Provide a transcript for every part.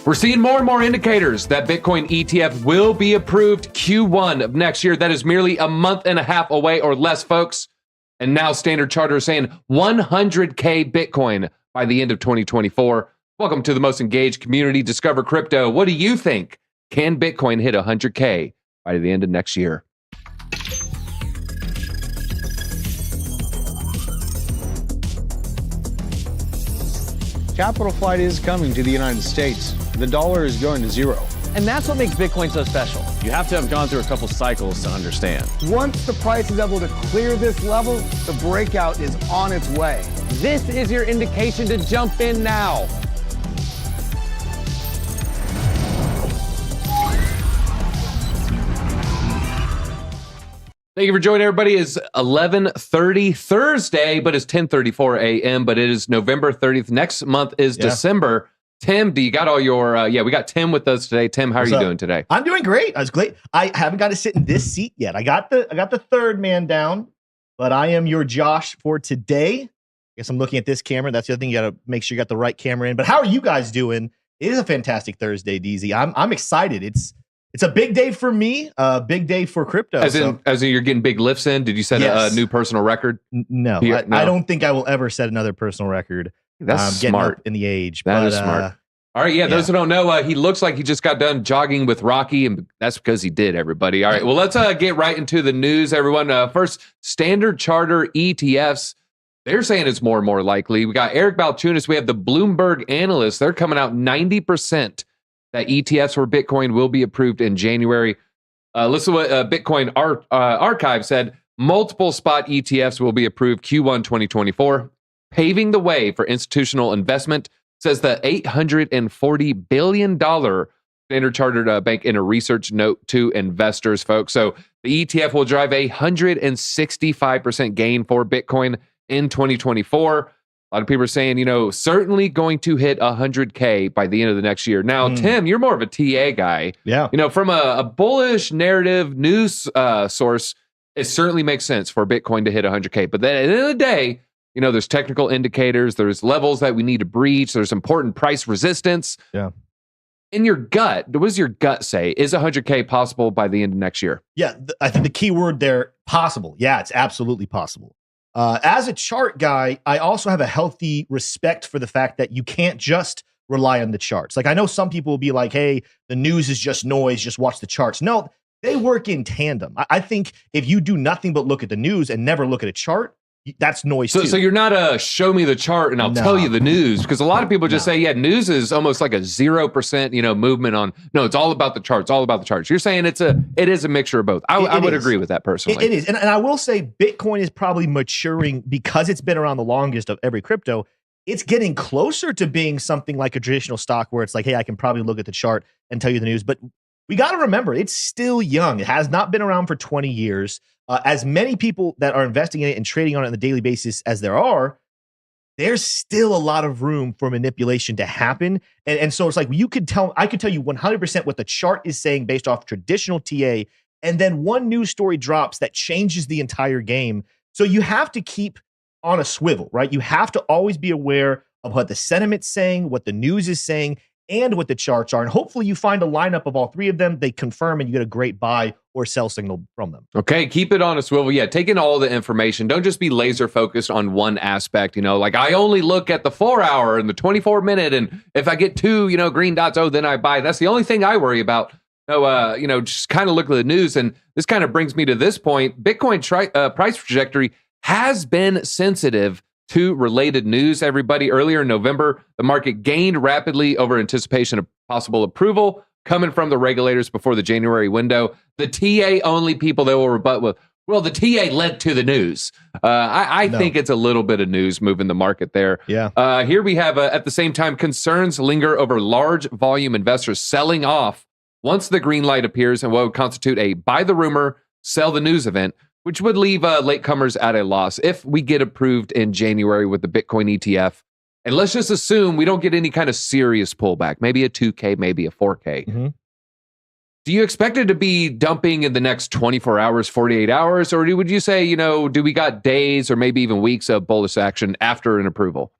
We're seeing more and more indicators that Bitcoin ETF will be approved Q1 of next year. That is merely a month and a half away or less, folks. And now Standard Chartered is saying 100K Bitcoin by the end of 2024. Welcome to the most engaged community, Discover Crypto. What do you think? Can Bitcoin hit 100K by the end of next year? Capital flight is coming to the United States. The dollar is going to zero. And that's what makes Bitcoin so special. You have to have gone through a couple cycles to understand. Once the price is able to clear this level, the breakout is on its way. This is your indication to jump in now. Thank you for joining, everybody. It's 11:30 Thursday, but it's 10:34 a.m., but it is November 30th. Next month is December. Tim, do you got all your, we got Tim with us today. Tim, how are you doing today? I'm doing great. I was great. I haven't got to sit in this seat yet. I got the third man down, but I am your Josh for today. I guess I'm looking at this camera. That's the other thing. You got to make sure you got the right camera in. But how are you guys doing? It is a fantastic Thursday, DZ. I'm excited. It's a big day for me, a big day for crypto. As in you're getting big lifts in? Did you set a new personal record? No, I don't think I will ever set another personal record. That's smart in the age. That is smart. All right, those who don't know, he looks like he just got done jogging with Rocky, and that's because he did, everybody. All right, well, let's get right into the news, everyone. First, Standard Chartered ETFs. They're saying it's more and more likely. We got Eric Balchunas. We have the Bloomberg Analyst. They're coming out 90% that ETFs for Bitcoin will be approved in January. Listen to what Bitcoin Archive said. Multiple spot ETFs will be approved Q1 2024, paving the way for institutional investment, says the $840 billion Standard Chartered Bank in a research note to investors, folks. So the ETF will drive a 165% gain for Bitcoin in 2024. A lot of people are saying, certainly going to hit 100K by the end of the next year. Now, Tim, you're more of a TA guy. Yeah. From a bullish narrative news source, it certainly makes sense for Bitcoin to hit 100K. But then at the end of the day, there's technical indicators, there's levels that we need to breach, there's important price resistance. Yeah. In your gut, what does your gut say? Is 100K possible by the end of next year? Yeah, I think the key word there, possible. Yeah, it's absolutely possible. As a chart guy, I also have a healthy respect for the fact that you can't just rely on the charts. Like, I know some people will be like, hey, the news is just noise, just watch the charts. No, they work in tandem. I think if you do nothing but look at the news and never look at a chart, that's noise too. So you're not a show me the chart and I'll tell you the news, because a lot of people just say, news is almost like a 0%, movement on. No, it's all about the charts, all about the charts. You're saying it is a mixture of both. I would agree with that personally. It is. And I will say Bitcoin is probably maturing because it's been around the longest of every crypto. It's getting closer to being something like a traditional stock where it's like, hey, I can probably look at the chart and tell you the news. But we got to remember, it's still young. It has not been around for 20 years. As many people that are investing in it and trading on it on a daily basis as there are, there's still a lot of room for manipulation to happen. And so it's like I could tell you 100% what the chart is saying based off traditional TA, and then one news story drops that changes the entire game. So you have to keep on a swivel, right? You have to always be aware of what the sentiment's saying, what the news is saying, and what the charts are. And hopefully you find a lineup of all three of them, they confirm, and you get a great buy or sell signal from them. Okay, keep it on a swivel. Yeah, take in all the information. Don't just be laser focused on one aspect. Like I only look at the 4 hour and the 24 minute, and if I get two, green dots, then I buy. That's the only thing I worry about. No, just kind of look at the news. And this kind of brings me to this point. Bitcoin price trajectory has been sensitive to related news, everybody. Earlier in November, the market gained rapidly over anticipation of possible approval coming from the regulators before the January window. The TA only people that will rebut with, well, the TA led to the news. I think it's a little bit of news moving the market there. Yeah. Here we have, at the same time, concerns linger over large volume investors selling off once the green light appears and what would constitute a buy the rumor, sell the news event, which would leave latecomers at a loss if we get approved in January with the Bitcoin ETF. And let's just assume we don't get any kind of serious pullback, maybe a 2K, maybe a 4K. Mm-hmm. Do you expect it to be dumping in the next 24 hours, 48 hours? Or would you say, do we got days or maybe even weeks of bullish action after an approval?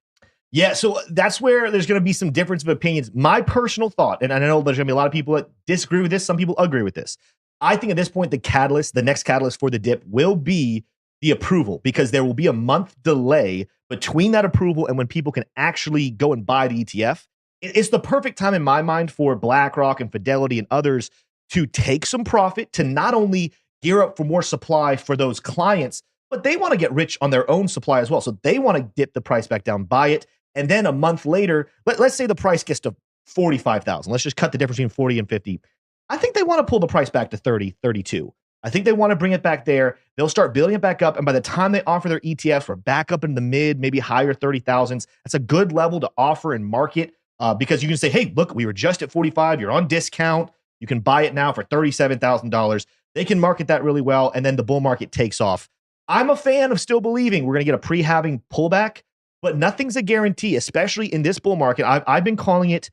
Yeah, so that's where there's going to be some difference of opinions. My personal thought, and I know there's going to be a lot of people that disagree with this. Some people agree with this. I think at this point, the next catalyst for the dip will be the approval, because there will be a month delay between that approval and when people can actually go and buy the ETF. It's the perfect time in my mind for BlackRock and Fidelity and others to take some profit, to not only gear up for more supply for those clients, but they want to get rich on their own supply as well. So they want to dip the price back down, buy it. And then a month later, let's say the price gets to 45,000. Let's just cut the difference between 40 and 50. I think they want to pull the price back to 30, 32. I think they want to bring it back there. They'll start building it back up. And by the time they offer their ETFs, we're back up in the mid, maybe higher 30,000s. That's a good level to offer and market because you can say, hey, look, we were just at 45. You're on discount. You can buy it now for $37,000. They can market that really well. And then the bull market takes off. I'm a fan of still believing we're going to get a pre-halving pullback, but nothing's a guarantee, especially in this bull market. I've been calling it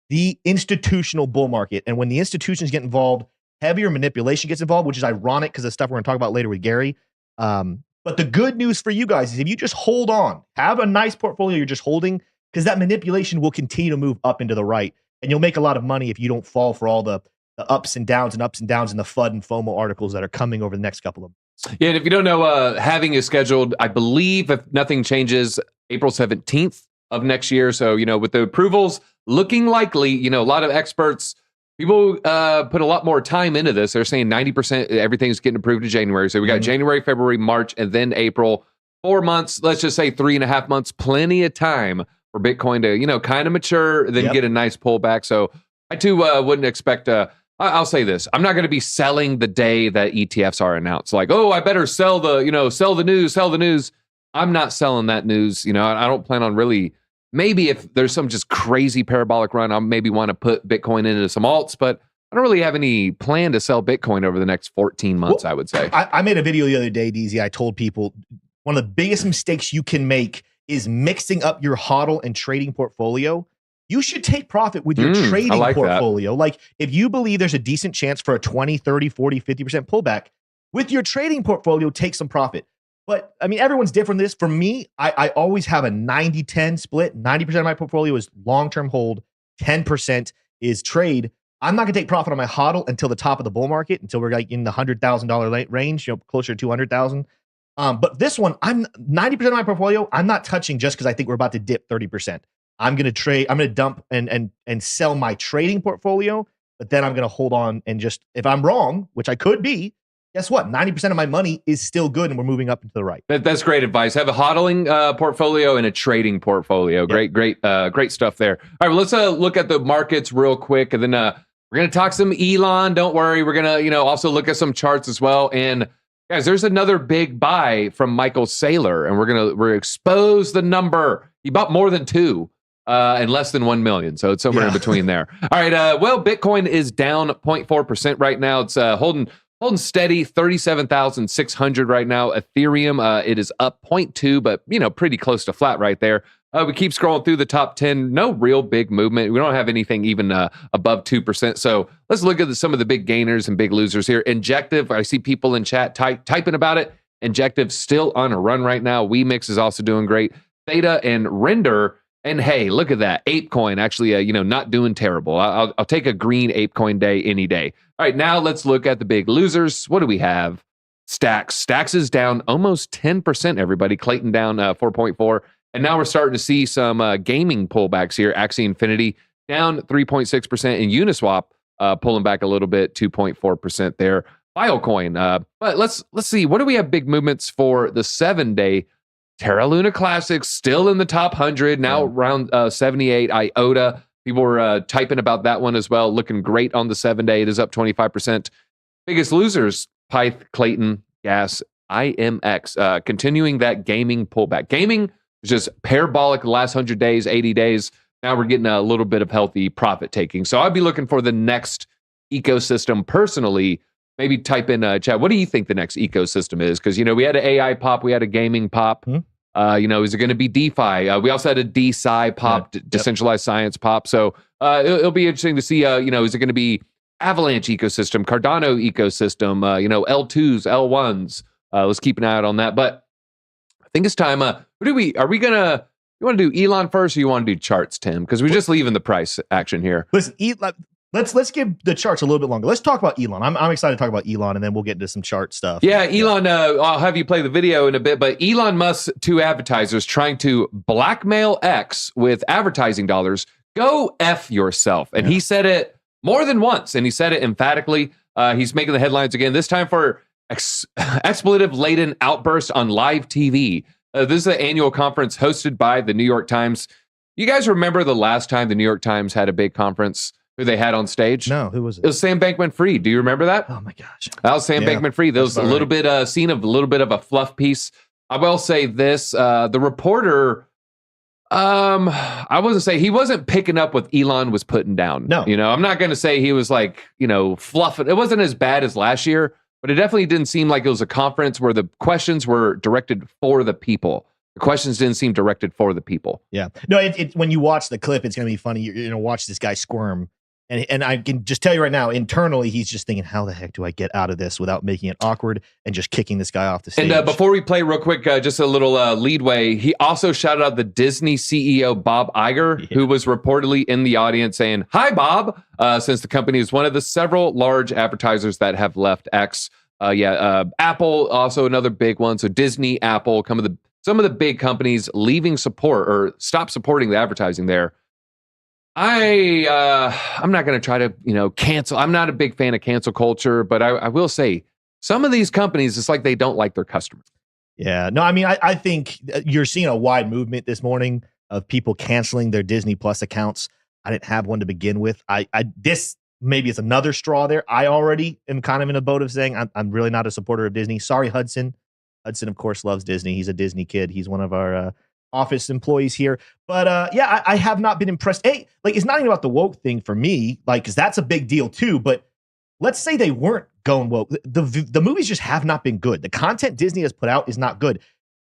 the institutional bull market. And when the institutions get involved, heavier manipulation gets involved, which is ironic because of stuff we're going to talk about later with Gary. But the good news for you guys is if you just hold on, have a nice portfolio you're just holding, because that manipulation will continue to move up into the right. And you'll make a lot of money if you don't fall for all the ups and downs and the FUD and FOMO articles that are coming over the next couple of months. Yeah, and if you don't know, halving is scheduled, I believe, if nothing changes, April 17th of next year. So, with the approvals looking likely, a lot of experts, people put a lot more time into this. They're saying 90% everything's getting approved in January. So we got January, February, March, and then April. 4 months, let's just say 3.5 months, plenty of time for Bitcoin to, kind of mature, then get a nice pullback. So I too wouldn't expect I'll say this. I'm not going to be selling the day that ETFs are announced. Like, oh, I better sell the news. I'm not selling that news. I don't plan on really, maybe if there's some just crazy parabolic run, I'll maybe want to put Bitcoin into some alts, but I don't really have any plan to sell Bitcoin over the next 14 months, I would say. I made a video the other day, DZ. I told people one of the biggest mistakes you can make is mixing up your HODL and trading portfolio. You should take profit with your trading portfolio. That. Like if you believe there's a decent chance for a 20, 30, 40, 50% pullback with your trading portfolio, take some profit. But I mean, everyone's different in this. For me, I always have a 90-10 split. 90% of my portfolio is long-term hold. 10% is trade. I'm not going to take profit on my HODL until the top of the bull market, until we're like in the $100,000 range, closer to 200,000. But this one, I'm 90% of my portfolio, I'm not touching just because I think we're about to dip 30%. I'm going to trade, I'm going to dump and sell my trading portfolio, but then I'm going to hold on and just, if I'm wrong, which I could be, guess what? 90% of my money is still good and we're moving up into the right. That's great advice. Have a hodling portfolio and a trading portfolio. Great stuff there. All right, well, let's look at the markets real quick, and then we're going to talk some Elon. Don't worry. We're going to, also look at some charts as well. And guys, there's another big buy from Michael Saylor, and we're going to expose the number. He bought more than 2. And less than 1 million. So it's somewhere in between there. All right. Well, Bitcoin is down 0.4% right now. It's holding steady, 37,600 right now. Ethereum, it is up 0.2, but pretty close to flat right there. We keep scrolling through the top 10. No real big movement. We don't have anything even above 2%. So let's look at some of the big gainers and big losers here. Injective, I see people in chat typing about it. Injective still on a run right now. WeMix is also doing great. Theta and Render. And hey, look at that. ApeCoin actually, not doing terrible. I'll take a green ApeCoin day any day. All right, now let's look at the big losers. What do we have? Stacks. Stacks is down almost 10%, everybody. Clayton down 4.4. And now we're starting to see some gaming pullbacks here. Axie Infinity down 3.6%. And Uniswap pulling back a little bit, 2.4% there. Filecoin. But let's see. What do we have big movements for the 7-day? Terra Luna Classic still in the top 100, now around 78. IOTA, people were typing about that one as well. Looking great on the 7-day. It is up 25%. Biggest losers, Pyth, Clayton, Gas, IMX, continuing that gaming pullback. Gaming is just parabolic the last 100 days, 80 days. Now we're getting a little bit of healthy profit taking. So I'd be looking for the next ecosystem personally. Maybe type in chat. What do you think the next ecosystem is? Because, we had an AI pop. We had a gaming pop. Is it going to be DeFi? We also had a DeSci pop, decentralized science pop. So it'll be interesting to see, is it going to be Avalanche ecosystem, Cardano ecosystem, L2s, L1s? Let's keep an eye out on that. But I think it's time. Are we going to You want to do Elon first, or you want to do charts, Tim? Because we're just leaving the price action here. Listen, let's give the charts a little bit longer. Let's talk about Elon. I'm excited to talk about Elon, and then we'll get into some chart stuff. Yeah, Elon, I'll have you play the video in a bit, but Elon Musk to advertisers trying to blackmail X with advertising dollars. Go F yourself. And he said it more than once, and he said it emphatically. He's making the headlines again, this time for expletive-laden outburst on live TV. This is the annual conference hosted by the New York Times. You guys remember the last time the New York Times had a big conference? Who they had on stage? No, who was it? It was Sam Bankman-Fried. Do you remember that? Oh my gosh, that was Sam Bankman-Fried. There was a little bit scene of a little bit of a fluff piece. I will say this: the reporter, I wasn't say he wasn't picking up what Elon was putting down. No, I'm not going to say he was like fluffing. It wasn't as bad as last year, but it definitely didn't seem like it was a conference where the questions were directed for the people. The questions didn't seem directed for the people. Yeah, no. When you watch the clip, it's going to be funny. You're going to watch this guy squirm. And I can just tell you right now, internally, he's just thinking, how the heck do I get out of this without making it awkward and just kicking this guy off the stage? And before we play real quick, just a little leadway, he also shouted out the Disney CEO, Bob Iger, who was reportedly in the audience saying, hi, Bob, since the company is one of the several large advertisers that have left X. Apple, also another big one. So Disney, Apple, some of the big companies leaving support or stop supporting the advertising there. I'm not going to try to, cancel. I'm not a big fan of cancel culture, but I will say some of these companies, it's like they don't like their customers. Yeah, no, I mean, I think you're seeing a wide movement this morning of people canceling their Disney Plus accounts. I didn't have one to begin with. This maybe is another straw there. I already am kind of in a boat of saying I'm really not a supporter of Disney. Sorry, Hudson. Hudson, of course, loves Disney. He's a Disney kid. He's one of our office employees here. But I have not been impressed. Hey, it's not even about the woke thing for me, because that's a big deal too. But let's say they weren't going woke. The movies just have not been good. The content Disney has put out is not good.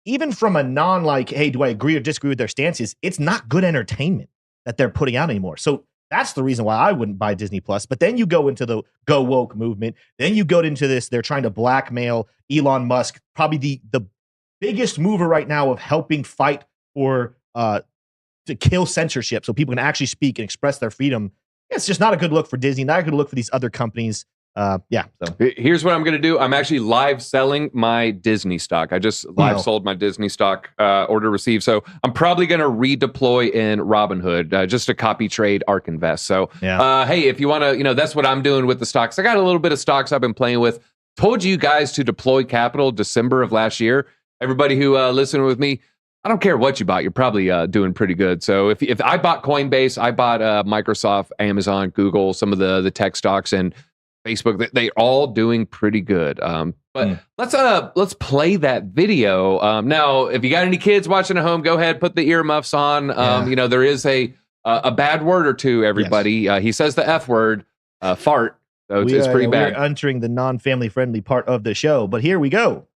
Even from a hey, do I agree or disagree with their stances? It's not good entertainment that they're putting out anymore. So that's the reason why I wouldn't buy Disney Plus. But then you go into the go woke movement. Then you go into this. They're trying to blackmail Elon Musk, probably the biggest mover right now of helping fight for to kill censorship so people can actually speak and express their freedom. It's just not a good look for Disney, not a good look for these other companies. So here's what I'm going to do. I'm actually live selling my Disney stock. I just live sold my Disney stock, order received. So I'm probably going to redeploy in Robinhood, just to copy trade ARK Invest. So hey, if you want to, that's what I'm doing with the stocks. I got a little bit of stocks I've been playing with. Told you guys to deploy capital December of last year. Everybody who listened with me, I don't care what you bought. You're probably doing pretty good. So if I bought Coinbase, I bought Microsoft, Amazon, Google, some of the tech stocks, and Facebook, they're all doing pretty good. But let's play that video. Now, if you got any kids watching at home, go ahead, put the earmuffs on. There is a bad word or two, everybody. Yes. He says the F word, fart. So it's pretty bad. We're entering the non-family friendly part of the show, but here we go.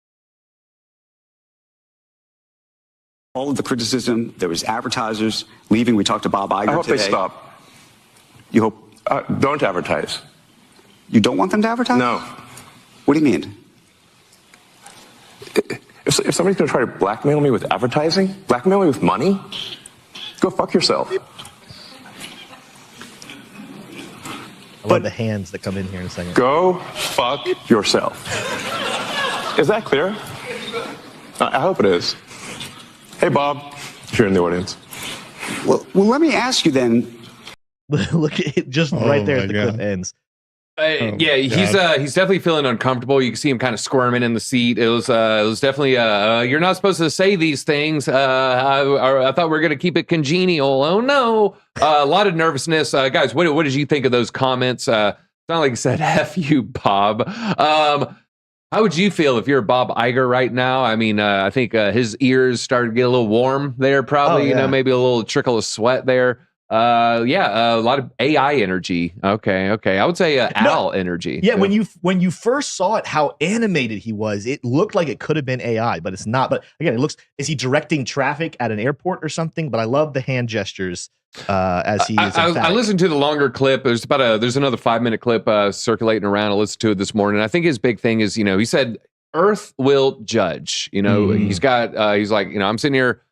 All of the criticism, there was advertisers leaving. We talked to Bob Iger today. I hope they stop. You hope? Don't advertise. You don't want them to advertise? No. What do you mean? If somebody's going to try to blackmail me with advertising, blackmail me with money, go fuck yourself. I love the hands that come in here in a second. Go fuck yourself. Is that clear? I hope it is. Hey, Bob, if you're in the audience. Well, let me ask you then. Look at it, just right there at the clip ends. He's definitely feeling uncomfortable. You can see him kind of squirming in the seat. It was definitely you're not supposed to say these things. I thought we were going to keep it congenial. Oh no, a lot of nervousness, guys. What did you think of those comments? It's not like he said "F you, Bob." How would you feel if you're Bob Iger right now? I mean, I think his ears started to get a little warm there. Probably, maybe a little trickle of sweat there. A lot of AI energy. Okay. I would say Al energy. Yeah, when you first saw it, how animated he was, it looked like it could have been AI, but it's not. But again, it looks, is he directing traffic at an airport or something? But I love the hand gestures as he is. I listened to the longer clip. There's another 5-minute clip circulating around. I listened to it this morning. I think his big thing is, he said Earth will judge. He's like, I'm sitting here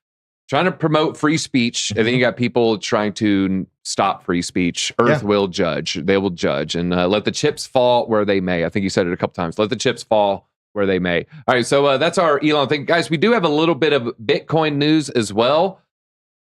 trying to promote free speech, and then you got people trying to stop free speech. Earth will judge. They will judge, and let the chips fall where they may. I think you said it a couple times. Let the chips fall where they may. All right, so that's our Elon thing. Guys, we do have a little bit of Bitcoin news as well.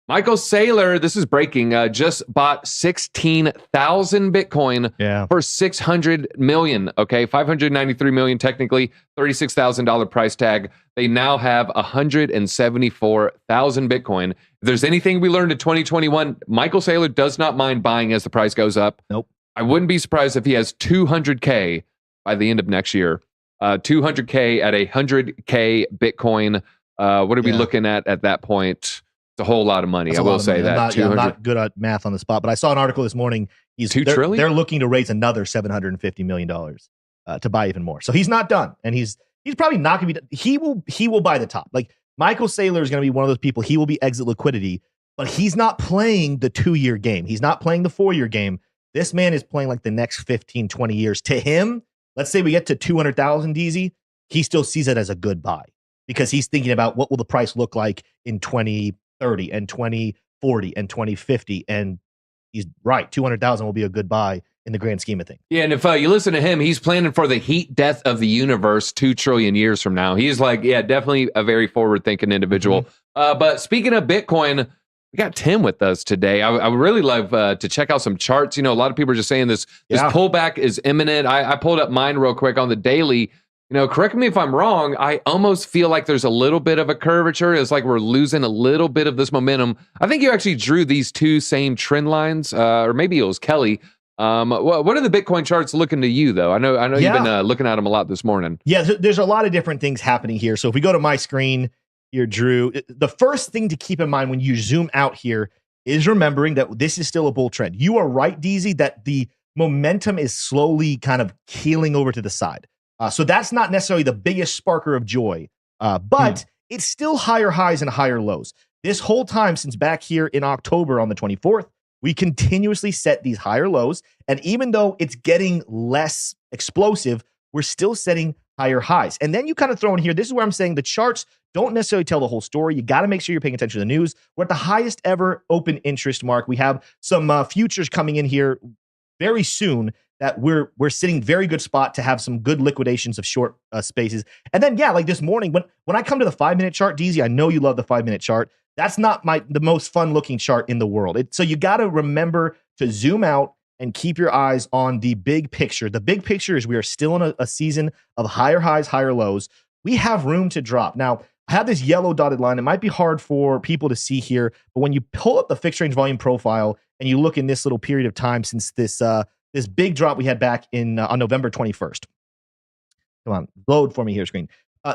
Michael Saylor, this is breaking, just bought 16,000 Bitcoin for $600 million, okay? $593 million technically, $36,000 price tag. They now have 174,000 Bitcoin. If there's anything we learned in 2021, Michael Saylor does not mind buying as the price goes up. Nope. I wouldn't be surprised if he has 200K by the end of next year. 200K at 100K Bitcoin. What are we looking at that point? It's a whole lot of money. I will say that. I'm not good at math on the spot, but I saw an article this morning. $2 trillion? They're looking to raise another $750 million to buy even more. So he's not done, and he's probably not going to be. He will buy the top. Like Michael Saylor is going to be one of those people. He will be exit liquidity, but he's not playing the 2-year game. He's not playing the 4-year game. This man is playing like the next 15, 20 years. To him, let's say we get to 200,000 DZ, he still sees it as a good buy because he's thinking about what will the price look like in 2030 and 2040 and 2050. And he's right. 200,000 will be a good buy in the grand scheme of things. Yeah. And if you listen to him, he's planning for the heat death of the universe 2 trillion years from now. He's like, yeah, definitely a very forward thinking individual. But speaking of Bitcoin, we got Tim with us today. I would really love to check out some charts. You know, a lot of people are just saying this pullback is imminent. I pulled up mine real quick on the daily. You know, correct me if I'm wrong. I almost feel like there's a little bit of a curvature. It's like we're losing a little bit of this momentum. I think you actually drew these 2 same trend lines, or maybe it was Kelly. What are the Bitcoin charts looking to you, though? I know you've been looking at them a lot this morning. Yeah, there's a lot of different things happening here. So if we go to my screen here, Drew, the first thing to keep in mind when you zoom out here is remembering that this is still a bull trend. You are right, DZ, that the momentum is slowly kind of keeling over to the side. So that's not necessarily the biggest sparker of joy, but it's still higher highs and higher lows. This whole time since back here in October on the 24th, we continuously set these higher lows. And even though it's getting less explosive, we're still setting higher highs. And then you kind of throw in here, this is where I'm saying the charts don't necessarily tell the whole story. You got to make sure you're paying attention to the news. We're at the highest ever open interest mark. We have some futures coming in here very soon that we're sitting very good spot to have some good liquidations of short spaces. And then, like this morning, when I come to the 5-minute chart, DZ, I know you love the 5-minute chart. That's not the most fun looking chart in the world. So you got to remember to zoom out and keep your eyes on the big picture. The big picture is we are still in a season of higher highs, higher lows. We have room to drop. Now, I have this yellow dotted line. It might be hard for people to see here, but when you pull up the fixed range volume profile and you look in this little period of time since this big drop we had back in on November 21st. Come on, load for me here, screen.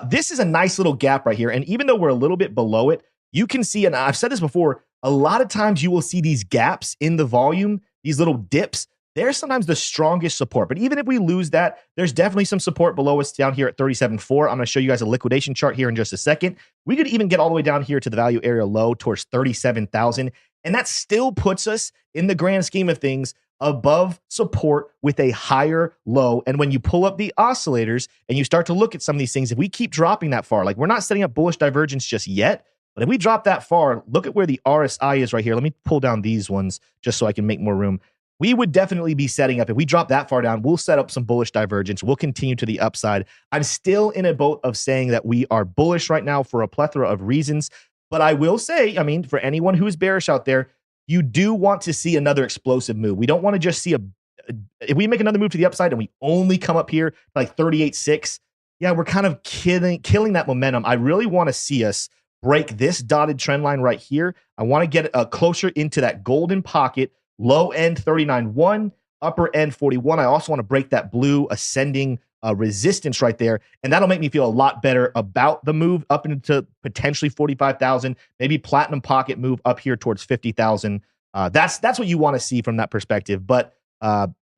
This is a nice little gap right here. And even though we're a little bit below it, you can see, and I've said this before, a lot of times you will see these gaps in the volume, these little dips. They're sometimes the strongest support. But even if we lose that, there's definitely some support below us down here at 37.4. I'm going to show you guys a liquidation chart here in just a second. We could even get all the way down here to the value area low towards 37,000. And that still puts us in the grand scheme of things above support with a higher low. And when you pull up the oscillators and you start to look at some of these things, if we keep dropping that far, like we're not setting up bullish divergence just yet, but if we drop that far, look at where the RSI is right here. Let me pull down these ones just so I can make more room. We would definitely be setting up, if we drop that far down, we'll set up some bullish divergence. We'll continue to the upside. I'm still in a boat of saying that we are bullish right now for a plethora of reasons. But I will say, I mean, for anyone who's bearish out there, you do want to see another explosive move. We don't want to just see if we make another move to the upside and we only come up here like 38.6, we're kind of killing that momentum. I really want to see us break this dotted trend line right here. I want to get closer into that golden pocket, low end 39.1, upper end 41. I also want to break that blue ascending resistance right there. And that'll make me feel a lot better about the move up into potentially 45,000, maybe platinum pocket move up here towards 50,000. That's what you want to see from that perspective. But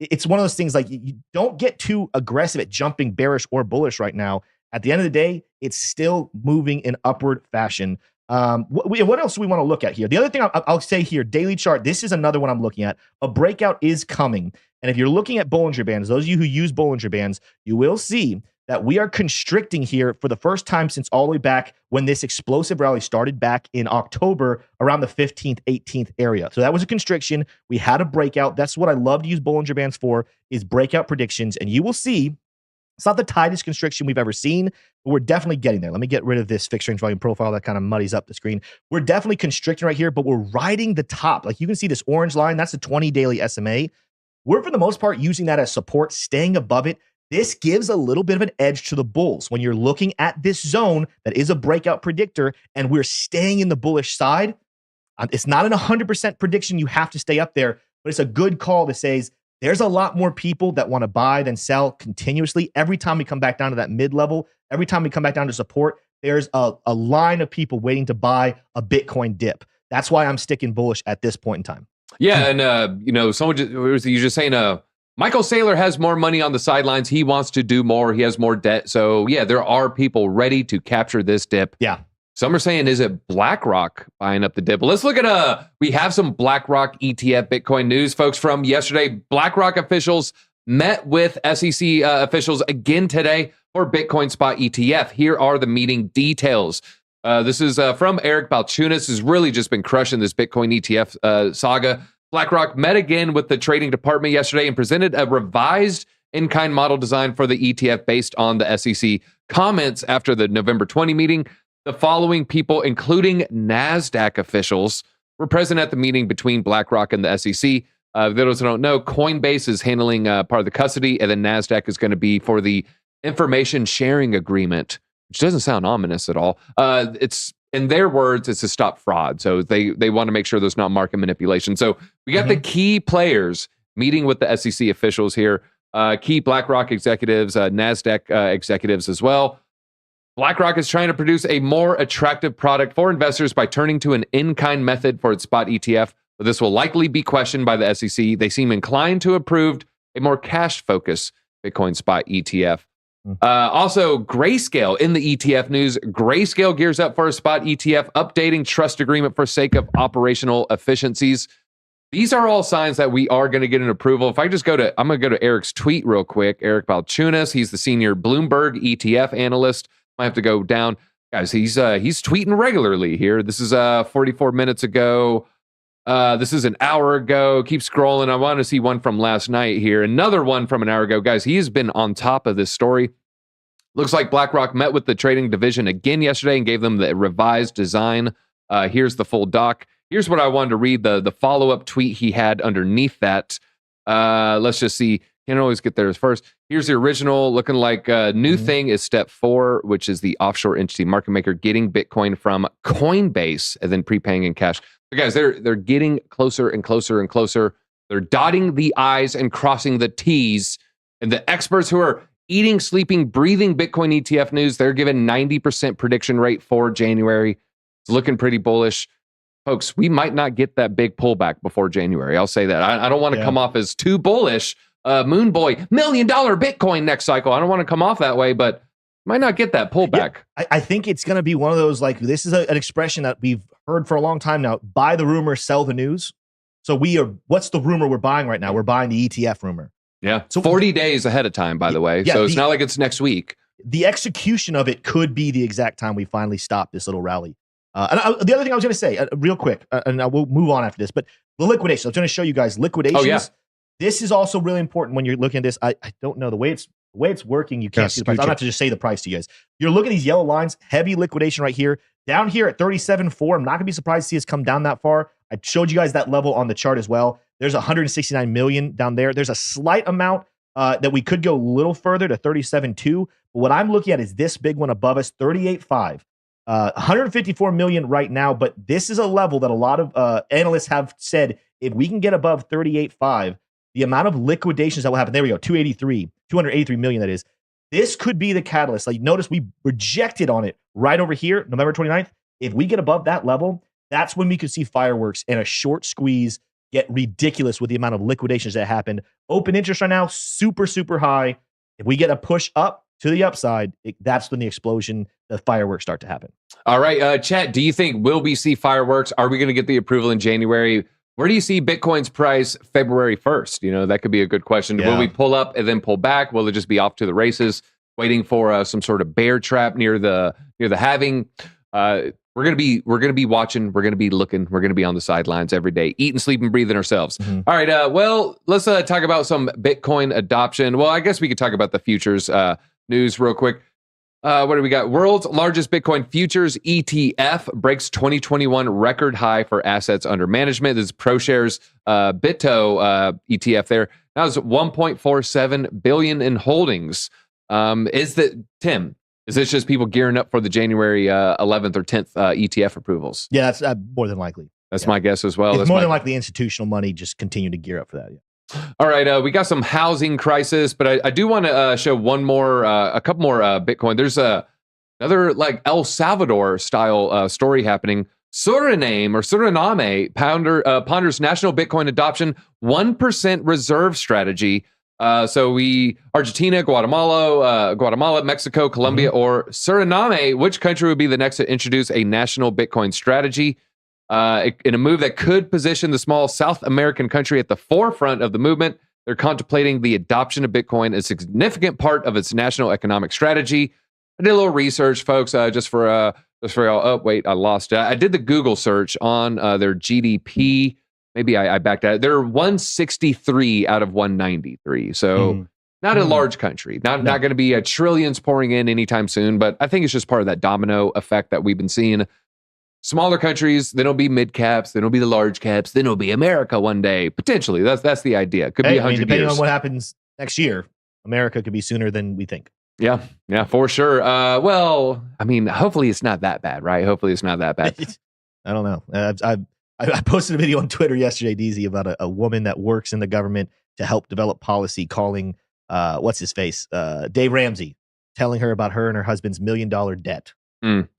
it's one of those things like you don't get too aggressive at jumping bearish or bullish right now. At the end of the day, it's still moving in upward fashion. What else do we want to look at here? The other thing I'll say here, daily chart, this is another one I'm looking at. A breakout is coming. And if you're looking at Bollinger Bands, those of you who use Bollinger Bands, you will see that we are constricting here for the first time since all the way back when this explosive rally started back in October around the 15th, 18th area. So that was a constriction. We had a breakout. That's what I love to use Bollinger Bands for, is breakout predictions. And you will see it's not the tightest constriction we've ever seen, but we're definitely getting there. Let me get rid of this fixed range volume profile that kind of muddies up the screen. We're definitely constricting right here, but we're riding the top. Like you can see this orange line, that's the 20 daily SMA. We're for the most part using that as support, staying above it. This gives a little bit of an edge to the bulls when you're looking at this zone that is a breakout predictor and we're staying in the bullish side. It's not an 100% prediction. You have to stay up there, but it's a good call that says there's a lot more people that want to buy than sell continuously. Every time we come back down to that mid-level, every time we come back down to support, there's a line of people waiting to buy a Bitcoin dip. That's why I'm sticking bullish at this point in time. Yeah, and someone you just saying Michael Saylor has more money on the sidelines. He wants to do more. He has more debt. So yeah, there are people ready to capture this dip. Yeah. Some are saying, is it BlackRock buying up the dip? Well, let's look at we have some BlackRock ETF Bitcoin news, folks, from yesterday. BlackRock officials met with SEC officials again today for Bitcoin spot ETF. Here are the meeting details. This is from Eric Balchunas, who's really just been crushing this Bitcoin ETF saga. BlackRock met again with the trading department yesterday and presented a revised in-kind model design for the ETF based on the SEC comments after the November 20 meeting. The following people, including NASDAQ officials, were present at the meeting between BlackRock and the SEC. Those who don't know, Coinbase is handling part of the custody, and then NASDAQ is going to be for the information sharing agreement, which doesn't sound ominous at all. It's, in their words, it's to stop fraud. So they want to make sure there's not market manipulation. So we got the key players meeting with the SEC officials here, key BlackRock executives, NASDAQ executives as well. BlackRock is trying to produce a more attractive product for investors by turning to an in-kind method for its spot ETF, but this will likely be questioned by the SEC. They seem inclined to approve a more cash-focused Bitcoin spot ETF. Also, Grayscale in the ETF news. Grayscale gears up for a spot ETF, updating trust agreement for sake of operational efficiencies. These are all signs that we are going to get an approval. If I just I'm going to go to Eric's tweet real quick. Eric Balchunas, he's the senior Bloomberg ETF analyst. Might have to go down. Guys, he's tweeting regularly here. This is 44 minutes ago. This is an hour ago. Keep scrolling. I want to see one from last night here. Another one from an hour ago. Guys, he's been on top of this story. Looks like BlackRock met with the trading division again yesterday and gave them the revised design. Here's the full doc. Here's what I wanted to read, the follow-up tweet he had underneath that. Let's just see. Can't always get there first. Here's the original, looking like a new thing is step 4, which is the offshore entity market maker getting Bitcoin from Coinbase and then prepaying in cash. So guys, they're getting closer and closer and closer. They're dotting the I's and crossing the T's. And the experts who are eating, sleeping, breathing Bitcoin ETF news, they're given 90% prediction rate for January. It's looking pretty bullish. Folks, we might not get that big pullback before January. I'll say that. I don't want to come off as too bullish. Moon Boy, $1 million Bitcoin next cycle. I don't want to come off that way, but might not get that pullback. Yeah, I think it's going to be one of those, like, this is an expression that we've heard for a long time now. Buy the rumor, sell the news. So what's the rumor we're buying right now? We're buying the ETF rumor. Yeah. So 40 days ahead of time, by the way. Yeah, so it's not like it's next week. The execution of it could be the exact time we finally stop this little rally. The other thing I was going to say real quick, and we'll move on after this, but the liquidation. I was going to show you guys liquidations. Oh, yeah. This is also really important when you're looking at this. I don't know the way it's working. You can't see the price. I'm going to have to just say the price to you guys. You're looking at these yellow lines, heavy liquidation right here. Down here at 37.4, I'm not going to be surprised to see us come down that far. I showed you guys that level on the chart as well. There's 169 million down there. There's a slight amount that we could go a little further to 37.2. But what I'm looking at is this big one above us, 38.5. 154 million right now, but this is a level that a lot of analysts have said if we can get above 38.5, the amount of liquidations that will happen, there we go, 283 million that is. This could be the catalyst. Like, notice we rejected on it right over here, November 29th. If we get above that level, that's when we could see fireworks and a short squeeze get ridiculous with the amount of liquidations that happened. Open interest right now, super, super high. If we get a push up to the upside, that's when the explosion, the fireworks start to happen. All right, chat, do you think will we see fireworks? Are we going to get the approval in January? Where do you see Bitcoin's price February 1st? You know, that could be a good question. Yeah. Will we pull up and then pull back? Will it just be off to the races? waiting for some sort of bear trap near the halving. We're gonna be watching. We're gonna be looking. We're gonna be on the sidelines every day, eating, sleeping, breathing ourselves. Mm-hmm. All right. Well, let's talk about some Bitcoin adoption. Well, I guess we could talk about the futures news real quick. What do we got? World's largest Bitcoin futures ETF breaks 2021 record high for assets under management. This is ProShares Bitto ETF there. That was 1.47 billion in holdings. Is this just people gearing up for the January 11th or 10th ETF approvals? Yeah, that's more than likely. That's my guess as well. It's That's more than likely institutional money just continue to gear up for that. Yeah. All right, we got some housing crisis, but I do want to show a couple more Bitcoin. There's another like El Salvador style story happening. Suriname ponders national Bitcoin adoption 1% reserve strategy. Argentina, Guatemala, Mexico, Colombia, or Suriname, which country would be the next to introduce a national Bitcoin strategy? In a move that could position the small South American country at the forefront of the movement, they're contemplating the adoption of Bitcoin as a significant part of its national economic strategy. I did a little research, folks, just for y'all. Oh, wait, I lost it. I did the Google search on their GDP. Maybe I backed out. They're 163 out of 193. So not a large country. Not going to be trillions pouring in anytime soon. But I think it's just part of that domino effect that we've been seeing. Smaller countries, then it'll be mid caps, then it'll be the large caps, then it'll be America one day. Potentially. That's the idea. Could be 100 depending years. on what happens next year, America could be sooner than we think. Yeah, for sure. Well, I mean, hopefully it's not that bad, right? Hopefully it's not that bad. I don't know. I posted a video on Twitter yesterday, DZ, about a woman that works in the government to help develop policy, calling what's his face, Dave Ramsey, telling her about her and her husband's $1 million debt,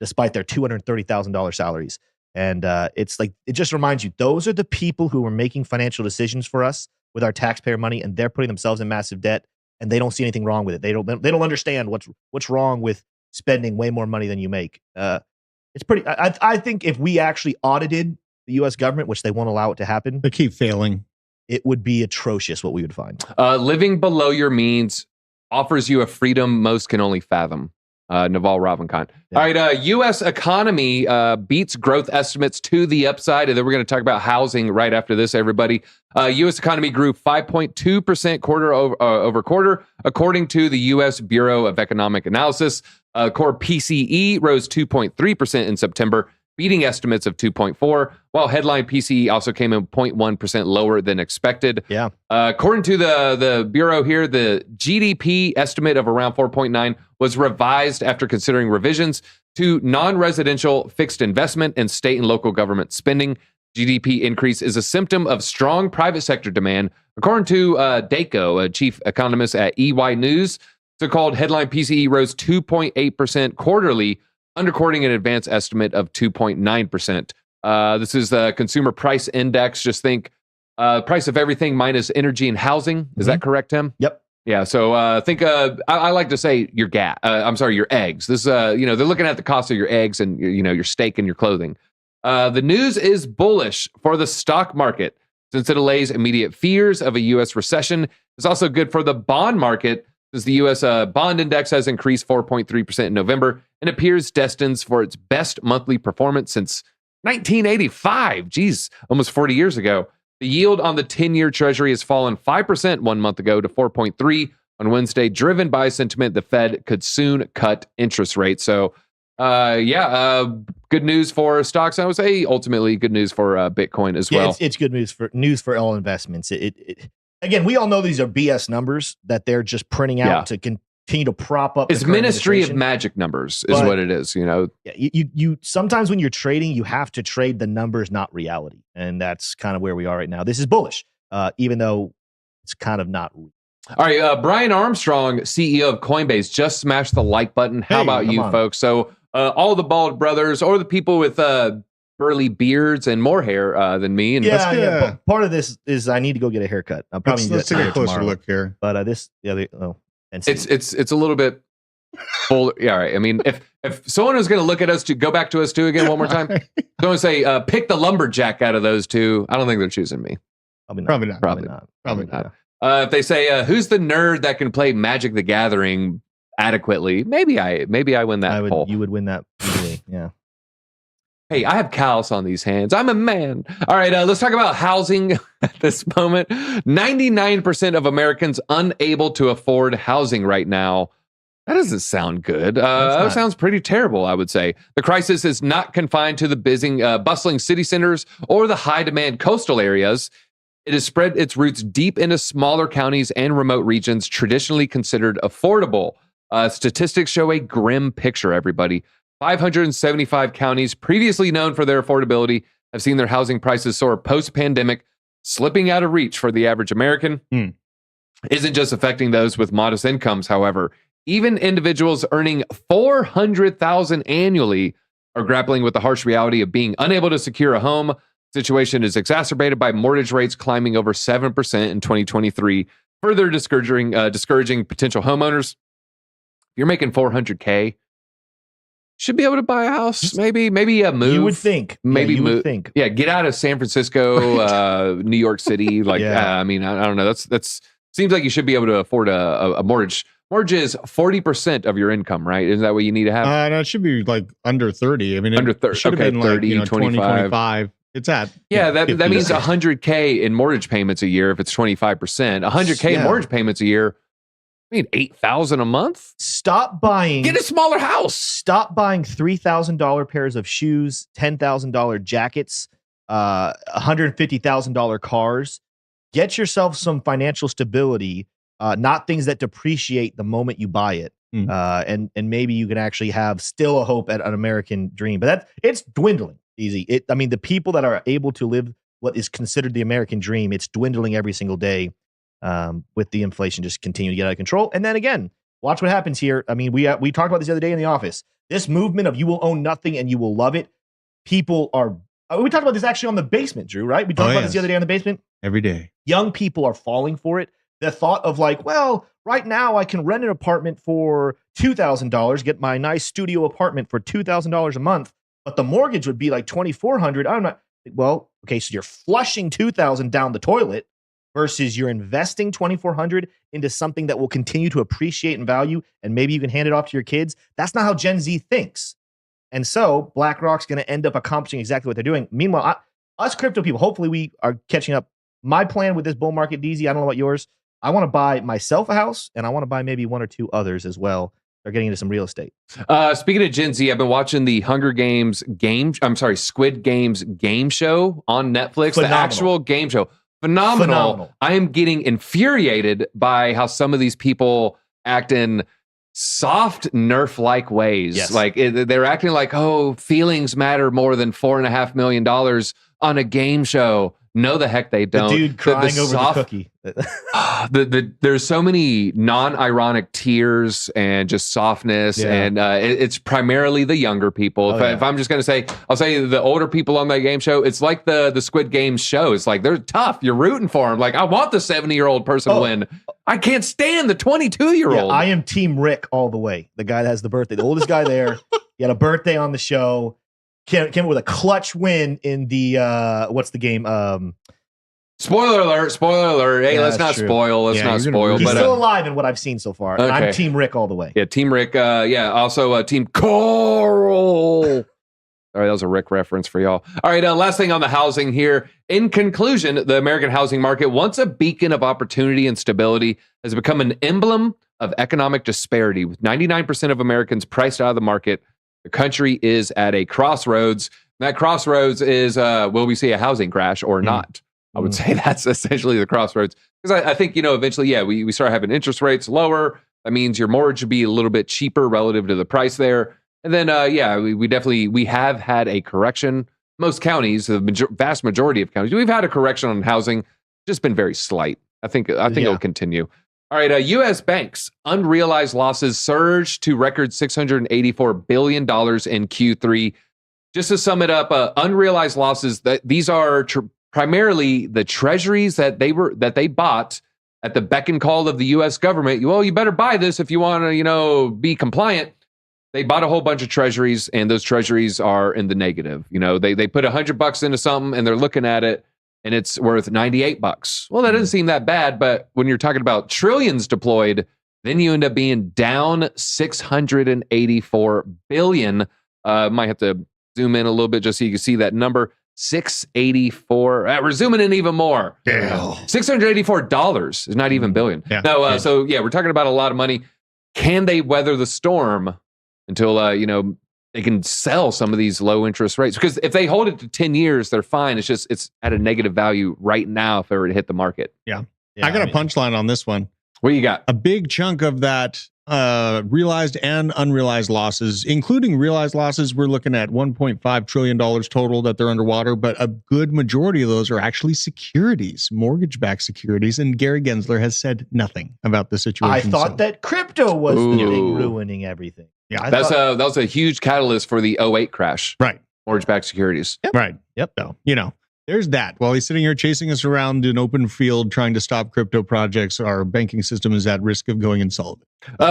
despite their $230,000 salaries. And it's like, it just reminds you, those are the people who are making financial decisions for us with our taxpayer money, and they're putting themselves in massive debt, and they don't see anything wrong with it. They don't understand what's wrong with spending way more money than you make. It's pretty. I think if we actually audited the U.S. government, which they won't allow it to happen, they keep failing, it would be atrocious what we would find. Living below your means offers you a freedom most can only fathom. Naval Ravikant. Yeah. All right, U.S. economy beats growth estimates to the upside, and then we're going to talk about housing right after this, everybody. U.S. economy grew 5.2% quarter over quarter, according to the U.S. Bureau of Economic Analysis. Core PCE rose 2.3% in September, beating estimates of 2.4%, while headline PCE also came in 0.1% lower than expected. Yeah. According to the Bureau here, the GDP estimate of around 4.9 was revised after considering revisions to non-residential fixed investment and state and local government spending. GDP increase is a symptom of strong private sector demand, according to Daco, a chief economist at EY News. So-called headline PCE rose 2.8% quarterly, underquoting an advanced estimate of 2.9%. This is the consumer price index. Just think price of everything minus energy and housing. Is that correct, Tim? Yep. Yeah. So think. I like to say your your eggs. This they're looking at the cost of your eggs and your steak and your clothing. The news is bullish for the stock market since it allays immediate fears of a U.S. recession. It's also good for the bond market since the U.S. Bond index has increased 4.3% in November and appears destined for its best monthly performance since 1985. Geez, almost 40 years ago. The yield on the 10-year Treasury has fallen 5% 1 month ago to 4.3% on Wednesday, driven by sentiment the Fed could soon cut interest rates. So, good news for stocks. I would say ultimately good news for Bitcoin as well. It's good news for all investments. Again, we all know these are BS numbers that they're just printing out to continue to prop up. It's Ministry of Magic numbers is what it is. Yeah, you sometimes when you're trading, you have to trade the numbers, not reality, and that's kind of where we are right now. This is bullish, even though it's kind of not. All right, Brian Armstrong, CEO of Coinbase, just smashed the like button. How about you, folks? So all the bald brothers or the people with burly beards and more hair than me. And part of this is I need to go get a haircut. I'll probably let's take a closer tomorrow. Look here. But it's a little bit full. Yeah, all right. I mean, if someone was going to look at us to go back to us two again one more time, someone say pick the lumberjack out of those two. I don't think they're choosing me. Probably not. If they say who's the nerd that can play Magic the Gathering, adequately, maybe I win that poll. You would win that easily. Yeah. Hey, I have callus on these hands. I'm a man. All right, let's talk about housing at this moment. 99% of Americans unable to afford housing right now. That doesn't sound good. That sounds pretty terrible, I would say. The crisis is not confined to the bustling city centers or the high-demand coastal areas. It has spread its roots deep into smaller counties and remote regions traditionally considered affordable. Statistics show a grim picture, everybody. 575 counties previously known for their affordability have seen their housing prices soar post-pandemic, slipping out of reach for the average American. Isn't just affecting those with modest incomes, however. Even individuals earning $400,000 annually are grappling with the harsh reality of being unable to secure a home. Situation is exacerbated by mortgage rates climbing over 7% in 2023, further discouraging potential homeowners. If you're making $400K, should be able to buy a house, maybe move. You would think. Maybe you move. would think. Yeah, get out of San Francisco, New York City. Like, I mean, I don't know. That's seems like you should be able to afford a mortgage. Mortgage is 40% of your income, right? Isn't that what you need to have? No, it should be like under 30. I mean, under 30. Should have been 30, like 20, 25. It's at that means $100K in mortgage payments a year if it's 25%. $100K in mortgage payments a year. I mean, $8,000 a month. Stop buying. Get a smaller house. Stop buying $3,000 pairs of shoes, $10,000 jackets, $150,000 cars. Get yourself some financial stability, not things that depreciate the moment you buy it. And maybe you can actually have still a hope at an American dream. But it's dwindling. Easy. I mean, the people that are able to live what is considered the American dream, it's dwindling every single day. With the inflation just continuing to get out of control. And then again, watch what happens here. I mean, we talked about this the other day in the office. This movement of you will own nothing and you will love it. People are, we talked about this actually on The Basement, Drew, right? We talked about this the other day on The Basement. Every day. Young people are falling for it. The thought of like, well, right now I can rent an apartment for $2,000, get my nice studio apartment for $2,000 a month, but the mortgage would be like $2,400. I'm not, well, okay, so you're flushing $2,000 down the toilet. Versus you're investing $2,400 into something that will continue to appreciate in value, and maybe you can hand it off to your kids. That's not how Gen Z thinks. And so BlackRock's going to end up accomplishing exactly what they're doing. Meanwhile, us crypto people, hopefully we are catching up. My plan with this bull market, DZ, I don't know about yours. I want to buy myself a house, and I want to buy maybe one or two others as well. They're getting into some real estate. Speaking of Gen Z, I've been watching the Squid Games game show on Netflix. Phenomenal. The actual game show. Phenomenal. I am getting infuriated by how some of these people act in soft Nerf-like ways. Yes. Like they're acting like, oh, feelings matter more than $4.5 million on a game show. No, the heck they don't. The dude crying over the cookie. There's so many non-ironic tears and just softness, and it's primarily the younger people. If I'm just going to say, I'll say the older people on that game show, it's like the Squid Games show. It's like they're tough. You're rooting for them. Like, I want the 70-year-old person to win. I can't stand the 22-year-old. Yeah, I am Team Rick all the way. The guy that has the birthday. The oldest guy there. He had a birthday on the show. Came up with a clutch win in the what's the game? Spoiler alert. Hey, let's not spoil. Let's not spoil. He's but still alive in what I've seen so far. And I'm Team Rick all the way. Yeah, Team Rick. Also Team Coral. All right, that was a Rick reference for y'all. All right, last thing on the housing here. In conclusion, the American housing market, once a beacon of opportunity and stability, has become an emblem of economic disparity. With 99% of Americans priced out of the market, the country is at a crossroads. That crossroads is, will we see a housing crash or not? I would say that's essentially the crossroads. Because I think, eventually, we start having interest rates lower. That means your mortgage would be a little bit cheaper relative to the price there. And then, we have had a correction. Most counties, the vast majority of counties, we've had a correction on housing, just been very slight. I think it'll continue. All right, U.S. banks, unrealized losses surged to record $684 billion in Q3. Just to sum it up, unrealized losses, these are primarily the treasuries that they bought at the beck and call of the U.S. government. Well, you better buy this if you want to, be compliant. They bought a whole bunch of treasuries, and those treasuries are in the negative. They put $100 into something, and they're looking at it, and it's worth $98. Well, that doesn't seem that bad, but when you're talking about trillions deployed, then you end up being down 684 billion. Might have to zoom in a little bit just so you can see that number. 684. We're zooming in even more. Yeah. $684 is not even billion. Yeah. No, so yeah, we're talking about a lot of money. Can they weather the storm until they can sell some of these low interest rates? Because if they hold it to 10 years, they're fine. It's at a negative value right now if it were to hit the market. Yeah. I got a punchline on this one. What you got? A big chunk of that realized and unrealized losses, including realized losses, we're looking at $1.5 trillion total that they're underwater, but a good majority of those are actually securities, mortgage-backed securities, and Gary Gensler has said nothing about the situation. I thought that crypto was the thing ruining everything. Yeah, that was a huge catalyst for the 08 crash. Right. Mortgage-backed securities. Yep. Right. Yep. So, there's that. While he's sitting here chasing us around in open field trying to stop crypto projects, our banking system is at risk of going insolvent.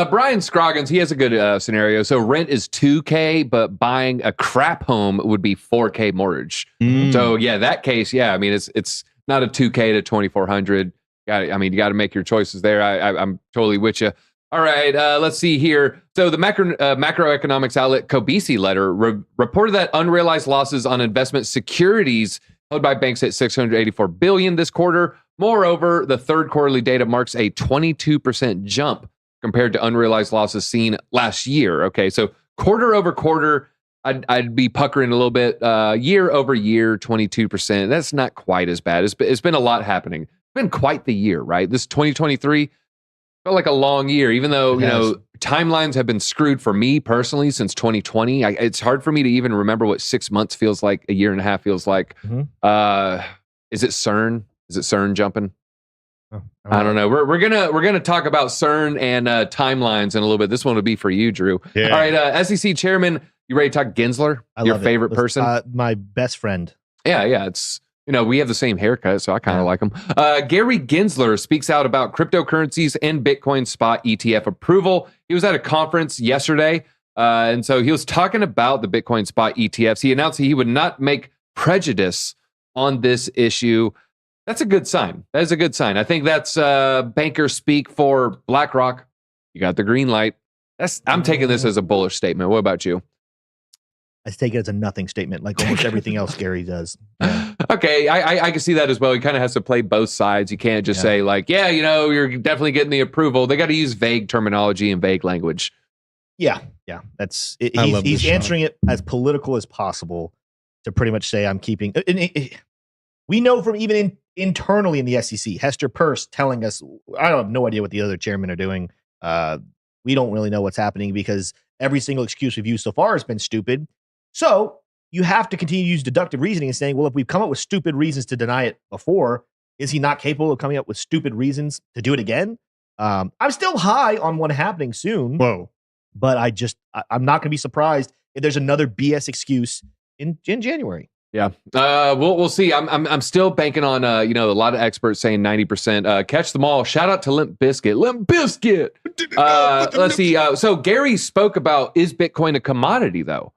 Brian Scroggins, he has a good scenario. So rent is $2K, but buying a crap home would be $4K mortgage. So yeah, that case, yeah, I mean, it's not a $2K to $2,400. You got to make your choices there. I'm totally with you. All right, let's see here. So the macroeconomics outlet Kobisi letter reported that unrealized losses on investment securities held by banks at $684 billion this quarter. Moreover, the third quarterly data marks a 22% jump compared to unrealized losses seen last year. Okay, so quarter over quarter, I'd be puckering a little bit. Year over year, 22%. That's not quite as bad. It's been a lot happening. It's been quite the year, right? This 2023 felt like a long year, even though timelines have been screwed for me personally since 2020. It's hard for me to even remember what 6 months feels like, a year and a half feels like. Is it CERN? Is it CERN jumping? I don't know. We're gonna talk about CERN and timelines in a little bit. This one will be for you, Drew. Yeah. All right, SEC chairman, you ready to talk Gensler? Your favorite person? My best friend. Yeah. It's we have the same haircut, so I kind of like him. Gary Gensler speaks out about cryptocurrencies and Bitcoin spot ETF approval. He was at a conference yesterday, and so he was talking about the Bitcoin spot ETFs. He announced he would not make prejudice on this issue. That's a good sign. That is a good sign. I think that's banker speak for BlackRock. You got the green light. I'm taking this as a bullish statement. What about you? I take it as a nothing statement, like almost everything else Gary does. Yeah. Okay, I can see that as well. He kind of has to play both sides. You can't just say like, you're definitely getting the approval. They got to use vague terminology and vague language. Yeah. That's it. He's answering it as political as possible to pretty much say I'm keeping. We know from even internally in the SEC, Hester Peirce telling us, I have no idea what the other chairmen are doing. We don't really know what's happening because every single excuse we've used so far has been stupid. So you have to continue to use deductive reasoning and saying, well, if we've come up with stupid reasons to deny it before, is he not capable of coming up with stupid reasons to do it again? I'm still high on one happening soon. Whoa. But I'm not going to be surprised if there's another BS excuse in January. Yeah, we'll see. I'm still banking on a lot of experts saying 90%. Catch them all. Shout out to Limp Bizkit. Let's see. So Gary spoke about, is Bitcoin a commodity though?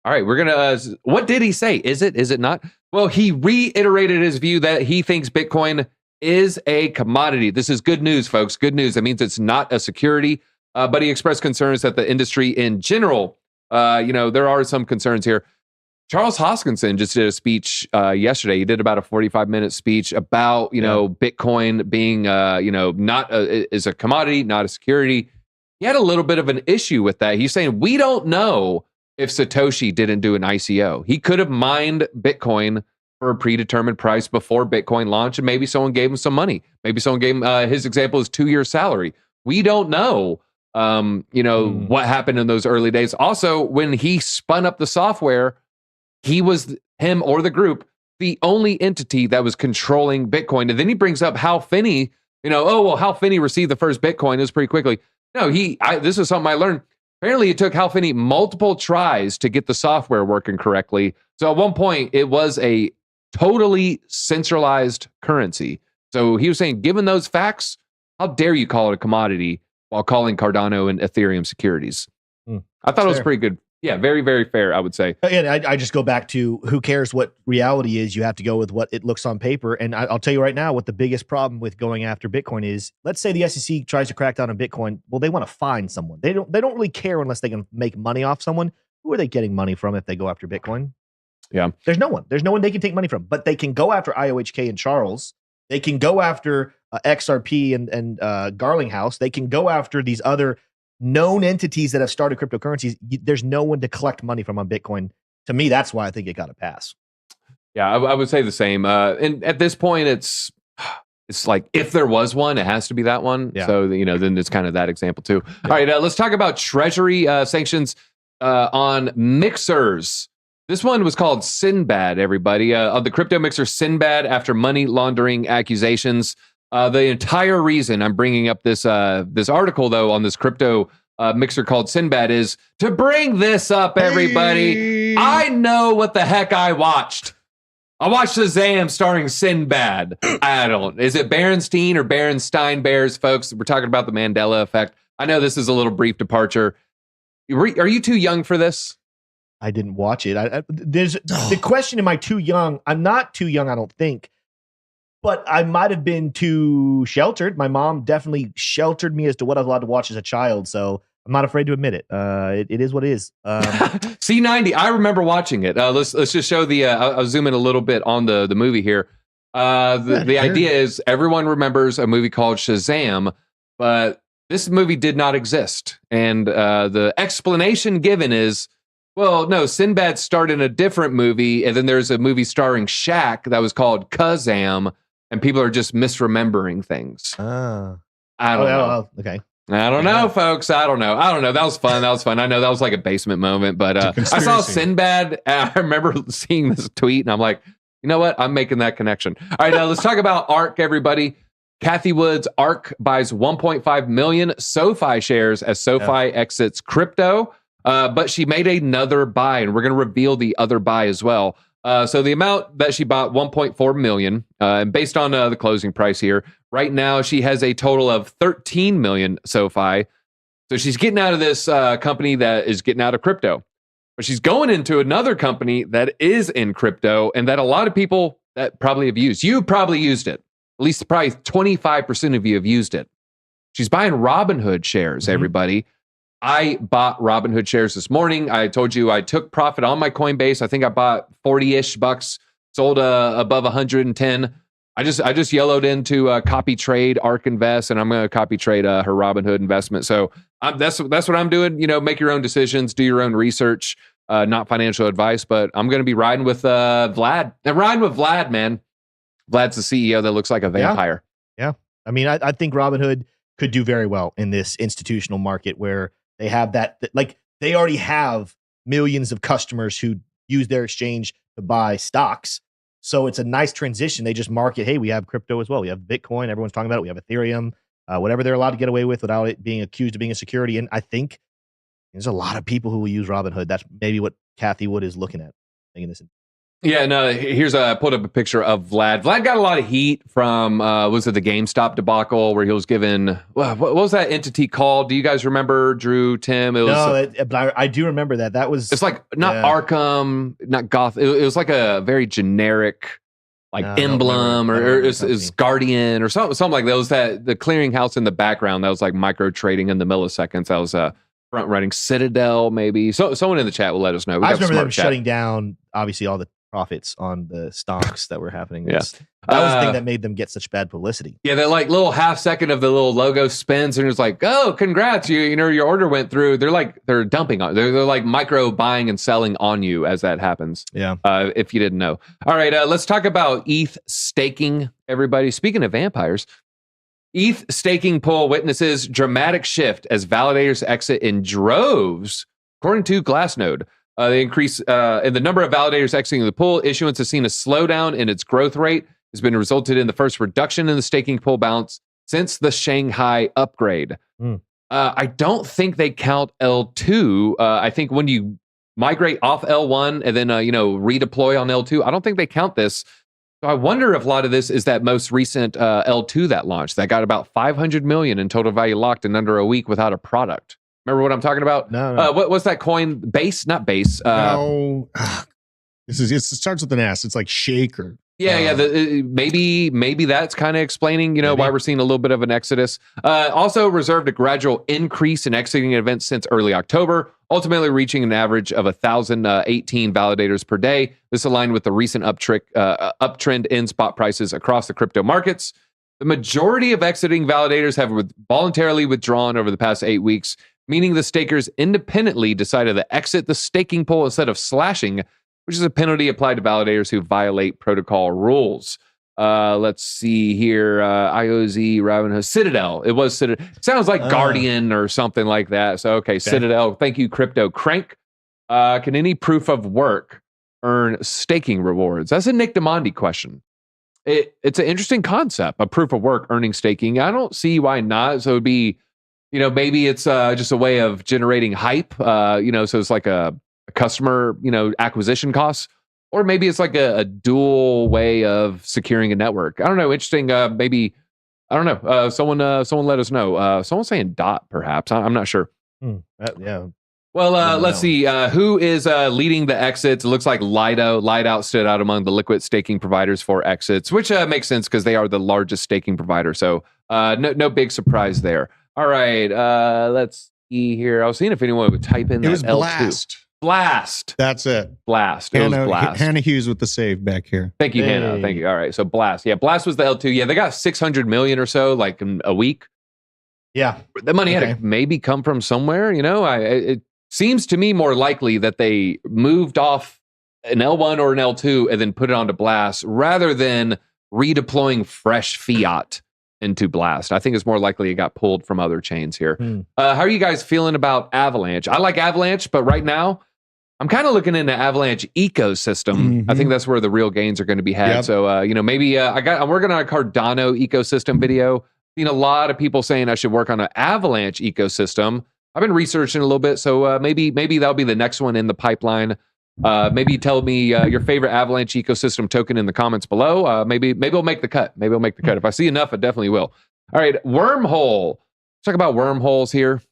All right, we're gonna. What did he say? Is it not? Well, he reiterated his view that he thinks Bitcoin is a commodity. This is good news, folks. Good news. That means it's not a security. But he expressed concerns that the industry in general, there are some concerns here. Charles Hoskinson just did a speech yesterday. He did about a 45-minute speech about, Bitcoin being, not is a commodity, not a security. He had a little bit of an issue with that. He's saying, we don't know if Satoshi didn't do an ICO. He could have mined Bitcoin for a predetermined price before Bitcoin launched, and maybe someone gave him some money. Maybe someone gave him, his example is 2 years salary. We don't know, what happened in those early days. Also, when he spun up the software, he was, him or the group, the only entity that was controlling Bitcoin. And then he brings up Hal Finney, Hal Finney received the first Bitcoin. It was pretty quickly. No, this is something I learned. Apparently it took Hal Finney multiple tries to get the software working correctly. So at one point it was a totally centralized currency. So he was saying, given those facts, how dare you call it a commodity while calling Cardano and Ethereum securities? I thought it was pretty good Yeah, very, very fair, I would say. Again, I just go back to who cares what reality is. You have to go with what it looks on paper. And I'll tell you right now what the biggest problem with going after Bitcoin is. Let's say the SEC tries to crack down on Bitcoin. Well, they want to find someone. They don't really care unless they can make money off someone. Who are they getting money from if they go after Bitcoin? Yeah. There's no one. There's no one they can take money from. But they can go after IOHK and Charles. They can go after XRP and Garlinghouse. They can go after these other known entities that have started cryptocurrencies. There's no one to collect money from on Bitcoin. To me, that's why I think it got a pass. Yeah, I would say the same. And at this point, it's like if there was one, it has to be that one. Yeah. So, then it's kind of that example too. Yeah. All right, let's talk about Treasury sanctions on mixers. This one was called Sinbad, everybody. Of the crypto mixer Sinbad after money laundering accusations. The entire reason I'm bringing up this article, though, on this crypto mixer called Sinbad is to bring this up, everybody. Hey. I know what the heck I watched. I watched Shazam starring Sinbad. Is it Berenstein or Berenstein Bears, folks? We're talking about the Mandela effect. I know this is a little brief departure. Are you too young for this? I didn't watch it. There's the question, am I too young? I'm not too young, I don't think. But I might have been too sheltered. My mom definitely sheltered me as to what I was allowed to watch as a child. So I'm not afraid to admit it. It is what it is. C90. I remember watching it. Let's just show the. I'll zoom in a little bit on the movie here. The idea is everyone remembers a movie called Shazam, but this movie did not exist. And the explanation given is, well, no, Sinbad starred in a different movie, and then there's a movie starring Shaq that was called Kazam. And people are just misremembering things. I don't know. Okay. I don't know, folks. I don't know. That was fun. I know that was like a basement moment, but I saw Sinbad. And I remember seeing this tweet, and I'm like, you know what? I'm making that connection. All right, let's talk about ARK, everybody. Cathie Wood's ARK buys 1.5 million SOFI shares as SOFI exits crypto. But she made another buy, and we're going to reveal the other buy as well. So the amount that she bought, 1.4 million, and based on the closing price here, right now she has a total of 13 million SOFI. So she's getting out of this company that is getting out of crypto. But she's going into another company that is in crypto and that a lot of people that probably have used. You probably used it. At least probably 25% of you have used it. She's buying Robinhood shares, everybody. I bought Robinhood shares this morning. I told you I took profit on my Coinbase. I think I bought 40-ish bucks, sold above 110. I just yellowed into copy trade ARK Invest, and I'm going to copy trade her Robinhood investment. So that's what I'm doing. Make your own decisions, do your own research. Not financial advice, but I'm going to be riding with Vlad. And riding with Vlad, man. Vlad's the CEO that looks like a vampire. Yeah. I mean, I think Robinhood could do very well in this institutional market where they have that, like they already have millions of customers who use their exchange to buy stocks. So it's a nice transition. They just market, hey, we have crypto as well. We have Bitcoin. Everyone's talking about it. We have Ethereum, whatever they're allowed to get away with without it being accused of being a security. And I think there's a lot of people who will use Robinhood. That's maybe what Cathie Wood is looking at. Making this. Yeah, no, here's I pulled up a picture of Vlad. Vlad got a lot of heat from, was it the GameStop debacle where he was given, what was that entity called? Do you guys remember, Drew, Tim? It was, but I do remember that. That was... It's like, not Arkham, not Goth. It was like a very generic, emblem, or it was Guardian, or something like that. It was the clearinghouse in the background that was like micro trading in the milliseconds. That was front running Citadel, maybe. So someone in the chat will let us know. I remember them shutting down, obviously, all the profits on the stocks that were happening. Yeah. That was the thing that made them get such bad publicity. Yeah, that like little half second of the little logo spins and it's like, oh, congrats, your order went through. They're dumping on. They're like micro buying and selling on you as that happens. Yeah. If you didn't know. All right, let's talk about ETH staking, everybody. Speaking of vampires, ETH staking pool witnesses dramatic shift as validators exit in droves, according to Glassnode. The increase in the number of validators exiting the pool, issuance has seen a slowdown in its growth rate, has been resulted in the first reduction in the staking pool balance since the Shanghai upgrade. I don't think they count L2. I think when you migrate off L1 and then redeploy on L2, I don't think they count this. So I wonder if a lot of this is that most recent L2 that launched that got about 500 million in total value locked in under a week without a product. Remember what I'm talking about? No. What's that coin? Base? Not base. No. It starts with an S. It's like Shake or. Maybe that's kind of explaining, why we're seeing a little bit of an exodus. Also reserved a gradual increase in exiting events since early October, ultimately reaching an average of 1,018 validators per day. This aligned with the recent uptrend in spot prices across the crypto markets. The majority of exiting validators have voluntarily withdrawn over the past 8 weeks, meaning the stakers independently decided to exit the staking pool instead of slashing, which is a penalty applied to validators who violate protocol rules. Let's see here. IOZ, Robinhood, Citadel. It was Citadel. Sounds like Guardian or something like that. So, okay, Citadel. Thank you, Crypto Crank. Can any proof of work earn staking rewards? That's a Nick DeMondi question. It's an interesting concept, a proof of work earning staking. I don't see why not. So it would be, maybe it's just a way of generating hype, so it's like a customer, acquisition costs, or maybe it's like a dual way of securing a network. I don't know. Interesting. Maybe, I don't know. Someone let us know. Someone's saying DOT, perhaps. I'm not sure. Yeah. Well, let's see. Who is leading the exits? It looks like Lido. Lido stood out among the liquid staking providers for exits, which makes sense because they are the largest staking provider. So no big surprise there. All right. Let's see here. I was seeing if anyone would type in that. It was L2. Blast. That's it. Blast. It was Blast. Hannah Hughes with the save back here. Thank you, Hannah. Thank you. All right. So Blast. Yeah, Blast was the L2. Yeah, they got 600 million or so, like in a week. Yeah. The money had to maybe come from somewhere. It seems to me more likely that they moved off an L1 or an L2 and then put it onto Blast rather than redeploying fresh fiat into Blast. I think it's more likely it got pulled from other chains here. How are you guys feeling about Avalanche? I like Avalanche, but right now I'm kind of looking into Avalanche ecosystem. I think that's where the real gains are going to be had. Yep. So, maybe I'm working on a Cardano ecosystem video. Seen a lot of people saying I should work on an Avalanche ecosystem. I've been researching a little bit, so maybe that'll be the next one in the pipeline. Maybe tell me your favorite Avalanche ecosystem token in the comments below. Maybe we'll make the cut. If I see enough, I definitely will. All right, Wormhole. Let's talk about wormholes here.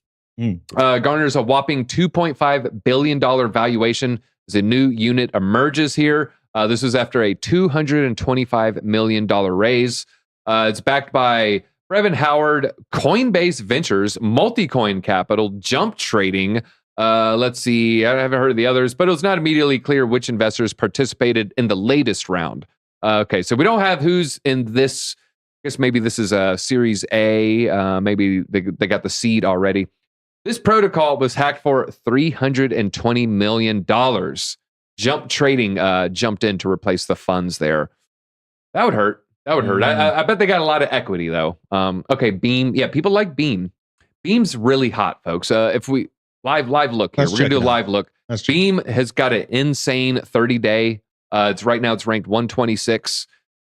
Garners a whopping $2.5 billion valuation as a new unit emerges here. This was after a $225 million raise. It's backed by Brevin Howard, Coinbase Ventures, Multicoin Capital, Jump Trading. Let's see. I haven't heard of the others, but it was not immediately clear which investors participated in the latest round. Okay, so we don't have who's in this. I guess maybe this is a Series A. Maybe they got the seed already. This protocol was hacked for $320 million. Jump Trading jumped in to replace the funds there. That would hurt. I bet they got a lot of equity, though. Okay, Beam. Yeah, people like Beam. Beam's really hot, folks. If we live look here, we're going to do a live look. Beam has got an insane 30-day. It's right now, it's ranked 126.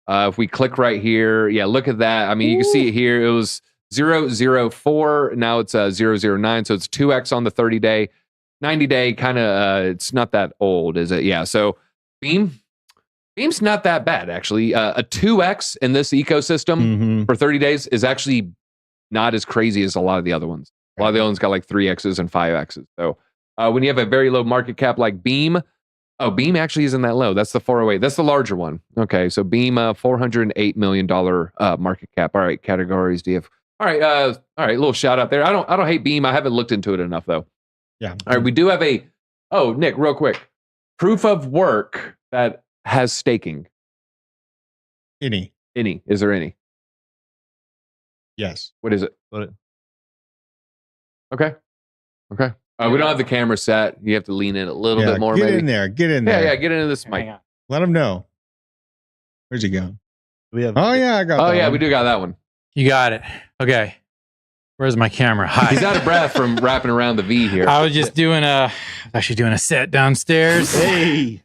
If we click right here, yeah, look at that. I mean, you can see it here. It was 004. Now it's 009. So it's 2x on the 30-day. 90-day kind of, it's not that old, is it? Yeah. So Beam's not that bad, actually. A 2x in this ecosystem for 30 days is actually not as crazy as a lot of the other ones. A lot of the other ones got like 3x's and 5x's. So when you have a very low market cap like Beam, Beam actually isn't that low. That's the 408. That's the larger one. Okay, so Beam, $408 million market cap. All right, categories, DF. All right, little shout out there. I don't hate Beam. I haven't looked into it enough though. Yeah. All right, we do have Nick, real quick. Proof of work that has staking. Any. Is there any? Yes. What is it? Okay. We don't have the camera set. You have to lean in a little bit more. Get in there. Yeah, get into this mic. Let him know. Where's he going? We have. I got. Oh yeah, we do got that one. You got it. Okay. Where's my camera? Hi. He's out of breath from wrapping around the V here. I was just doing a set downstairs. Hey.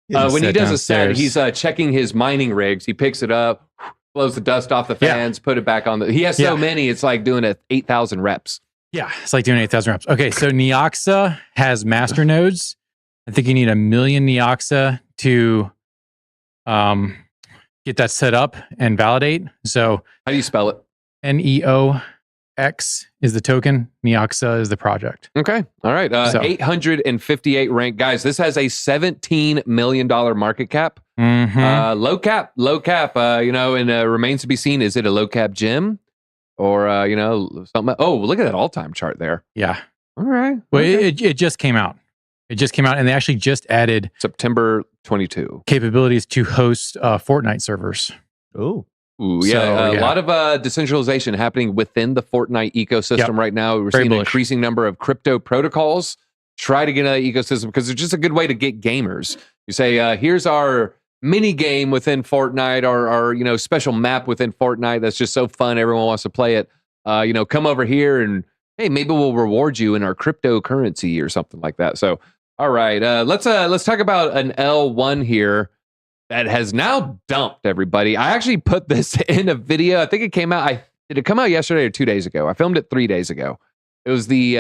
When he does a set, he's checking his mining rigs. He picks it up, blows the dust off the fans, put it back on. He has so many, it's like doing 8,000 reps. Yeah, it's like doing 8,000 reps. Okay, so Neoxa has master nodes. I think you need 1 million Neoxa to get that set up and validate. So how do you spell it? Neoxa. X is the token. Neoxa is the project. Okay. All right. 858 rank. Guys, this has a $17 million market cap. Low cap. And remains to be seen. Is it a low cap gem or, something? Oh, look at that all-time chart there. Yeah. All right. Well, it just came out. It just came out, and they actually just added September 22 capabilities to host Fortnite servers. Ooh, yeah. A lot of decentralization happening within the Fortnite ecosystem right now. We're seeing an increasing number of crypto protocols try to get into the ecosystem because it's just a good way to get gamers. You say, here's our mini game within Fortnite, our special map within Fortnite that's just so fun. Everyone wants to play it. Come over here and hey, maybe we'll reward you in our cryptocurrency or something like that. So, all right, let's talk about an L1 here that has now dumped everybody. I actually put this in a video. I think it came out. Did it come out yesterday or 2 days ago? I filmed it 3 days ago. It was the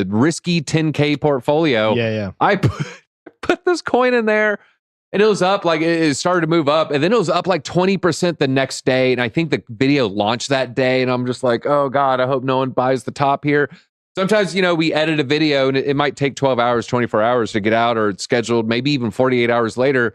risky 10K portfolio. Yeah. I put this coin in there, and it was up it started to move up, and then it was up like 20% the next day. And I think the video launched that day, and I'm just like, oh God, I hope no one buys the top here. Sometimes, we edit a video and it might take 12 hours, 24 hours to get out, or it's scheduled maybe even 48 hours later.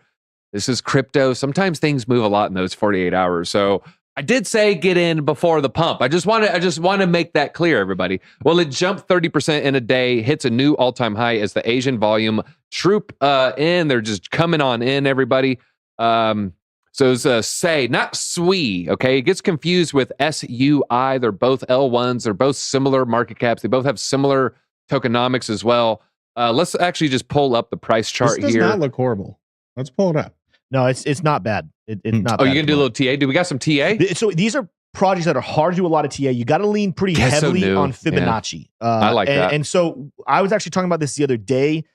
This is crypto. Sometimes things move a lot in those 48 hours. So I did say get in before the pump. I just want to make that clear, everybody. Well, it jumped 30% in a day, hits a new all-time high as the Asian volume troop in. They're just coming on in, everybody. So it's SAY, not SWI, okay? It gets confused with SUI. They're both L1s. They're both similar market caps. They both have similar tokenomics as well. Let's actually just pull up the price chart this does here. not look horrible. Let's pull it up. No, it's not bad. It's not Oh, bad. you gonna do a little TA? Do we got some TA? So these are projects that are hard to do a lot of TA. You got to lean pretty heavily on Fibonacci. I like that. And so I was actually talking about this the other day.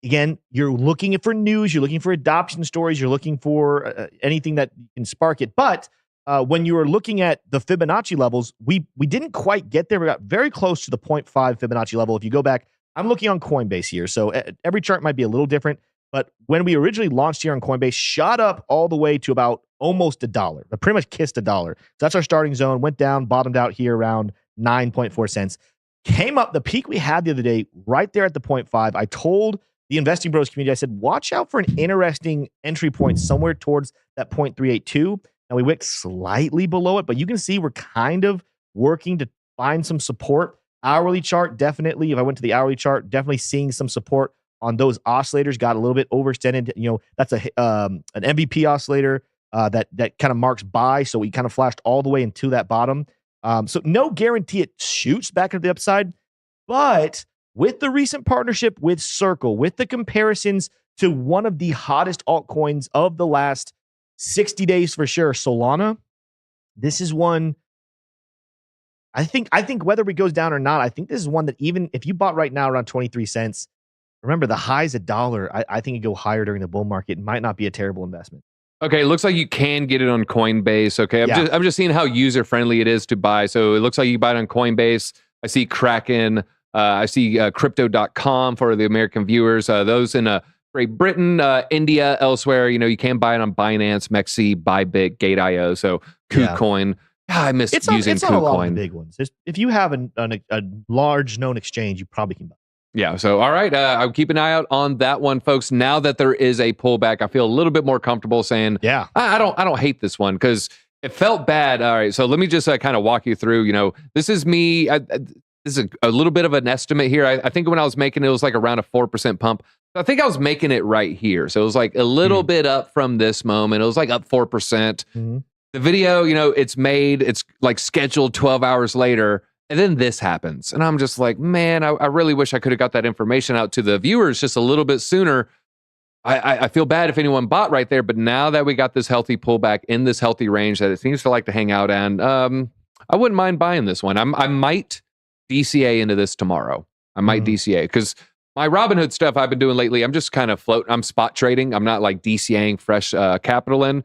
Again, you're looking for news, you're looking for adoption stories, you're looking for anything that can spark it. But when you were looking at the Fibonacci levels, we didn't quite get there. We got very close to the 0.5 Fibonacci level. If you go back, I'm looking on Coinbase here. So every chart might be a little different. But when we originally launched here on Coinbase, shot up all the way to about almost $1. It pretty much kissed $1. So that's our starting zone. Went down, bottomed out here around 9.4 cents. Came up, the peak we had the other day, right there at the 0.5. I told the Investing Bros community, I said, watch out for an interesting entry point somewhere towards that 0.382. Now we went slightly below it, but you can see we're kind of working to find some support. Hourly chart, definitely. If I went to the hourly chart, definitely seeing some support on those oscillators. Got a little bit overextended. That's an MVP oscillator that kind of marks buy. So we kind of flashed all the way into that bottom. So no guarantee it shoots back to the upside, but with the recent partnership with Circle, with the comparisons to one of the hottest altcoins of the last 60 days for sure, Solana, this is one. I think whether it goes down or not, I think this is one that even if you bought right now around 23 cents, remember the high's $1. I think it go higher during the bull market. It might not be a terrible investment. Okay, it looks like you can get it on Coinbase. Okay, I'm just seeing how user friendly it is to buy. So it looks like you buy it on Coinbase. I see Kraken. I see crypto.com for the American viewers. Those in Great Britain, India, elsewhere. You can buy it on Binance, Mexi, Bybit, Gate.io. So KuCoin. Yeah, I miss using it's on a lot of KuCoin. the big ones. If you have a large known exchange, you probably can buy. Yeah. So, all right. I'll keep an eye out on that one, folks. Now that there is a pullback, I feel a little bit more comfortable saying, yeah, I don't hate this one because it felt bad. All right. So let me just kind of walk you through, this is me. This is a little bit of an estimate here. I think when I was making it was like around a 4% pump. I think I was making it right here. So it was like a little bit up from this moment. It was like up 4%. Mm-hmm. The video, it's made, it's like scheduled 12 hours later. And then this happens. And I'm just like, man, I really wish I could have got that information out to the viewers just a little bit sooner. I feel bad if anyone bought right there. But now that we got this healthy pullback in this healthy range that it seems to like to hang out in, I wouldn't mind buying this one. I might DCA into this tomorrow. I might DCA because my Robinhood stuff I've been doing lately, I'm just kind of floating. I'm spot trading. I'm not like DCAing fresh capital in.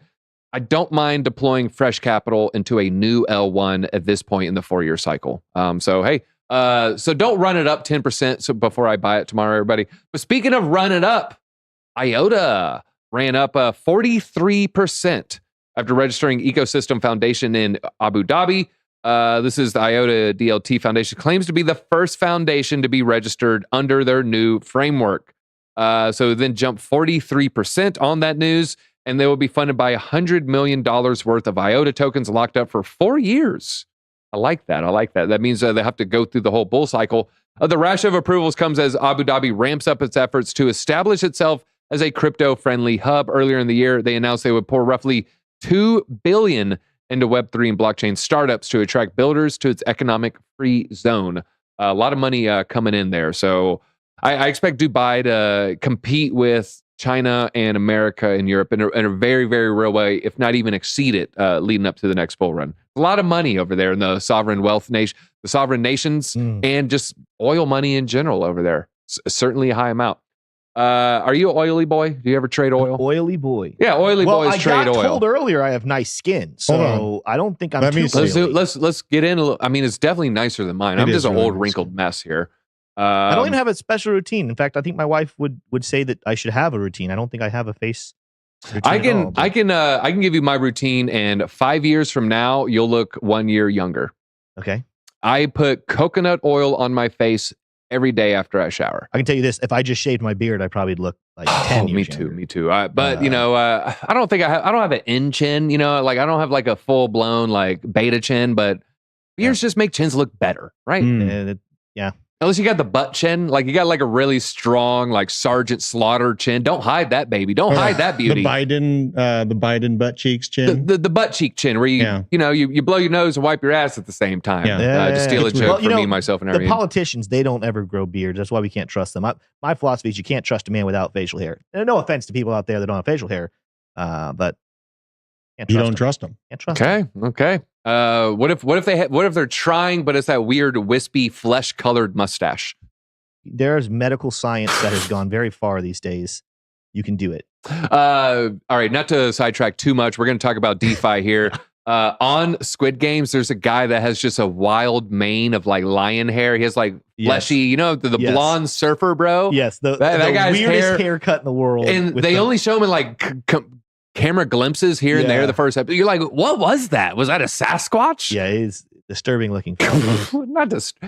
I don't mind deploying fresh capital into a new L1 at this point in the 4-year cycle. So don't run it up 10% before I buy it tomorrow, everybody. But speaking of run it up, IOTA ran up 43% after registering Ecosystem Foundation in Abu Dhabi. This is the IOTA DLT Foundation, claims to be the first foundation to be registered under their new framework. So then jumped 43% on that news, and they will be funded by $100 million worth of IOTA tokens locked up for 4 years. I like that. That means they have to go through the whole bull cycle. The rash of approvals comes as Abu Dhabi ramps up its efforts to establish itself as a crypto-friendly hub. Earlier in the year, they announced they would pour roughly $2 billion into Web3 and blockchain startups to attract builders to its economic free zone. A lot of money coming in there. So I expect Dubai to compete with China and America and Europe in a very, very real way, if not even exceed it, leading up to the next bull run. A lot of money over there in the sovereign wealth nation, the sovereign nations, and just oil money in general over there. Certainly a high amount. Are you an oily boy? Do you ever trade oil? Oily boy. Yeah, oily boys trade oil. I got told earlier I have nice skin, so I don't think I'm too oily. Let's get in a little. I mean, it's definitely nicer than mine. I'm just an old wrinkled mess here. I don't even have a special routine. In fact, I think my wife would say that I should have a routine. I don't think I have a face routine I can give you my routine, and 5 years from now, you'll look 1 year younger. Okay. I put coconut oil on my face every day after I shower. I can tell you this: if I just shaved my beard, I probably look like 10 years younger. Me too. But you know, I don't think I don't have an in chin. You know, like I don't have like a full blown like beta chin, but beards just make chins look better, right? Yeah. Unless you got the butt chin, like you got like a really strong, like Sergeant Slaughter chin. Don't hide that, baby. Don't hide that beauty. The Biden butt cheeks chin. The butt cheek chin, where you blow your nose and wipe your ass at the same time. To steal a joke from me, myself, and everything. The politicians, they don't ever grow beards. That's why we can't trust them. My philosophy is you can't trust a man without facial hair. And no offense to people out there that don't have facial hair, but you don't trust them. Can't trust them. Okay. What if they're trying, but it's that weird wispy flesh colored mustache? There's medical science that has gone very far these days. You can do it. All right, not to sidetrack too much, we're going to talk about DeFi here. On Squid Games, there's a guy that has just a wild mane of like lion hair. He has like fleshy, the blonde surfer bro. Yes, the guy's weirdest haircut in the world. And they only show him in like camera glimpses here and there. The first episode, you're like, what was that? Was that a Sasquatch? Yeah, he's disturbing looking.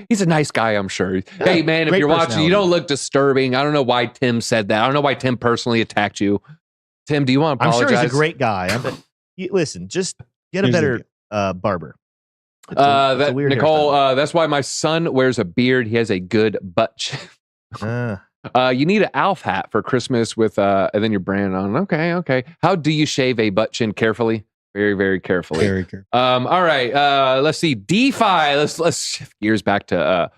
He's a nice guy, I'm sure. Hey man, if you're watching, you don't look disturbing. I don't know why Tim said that. I don't know why Tim personally attacked you. Tim, do you want to apologize? I'm sure he's a great guy. Listen, just get a better barber. Nicole, that's why my son wears a beard. He has a good butt chin. You need an Alf hat for Christmas with and then your brand on. Okay. How do you shave a butt chin carefully? Very, very carefully. Very carefully. All right. Let's see. DeFi. Let's shift gears back to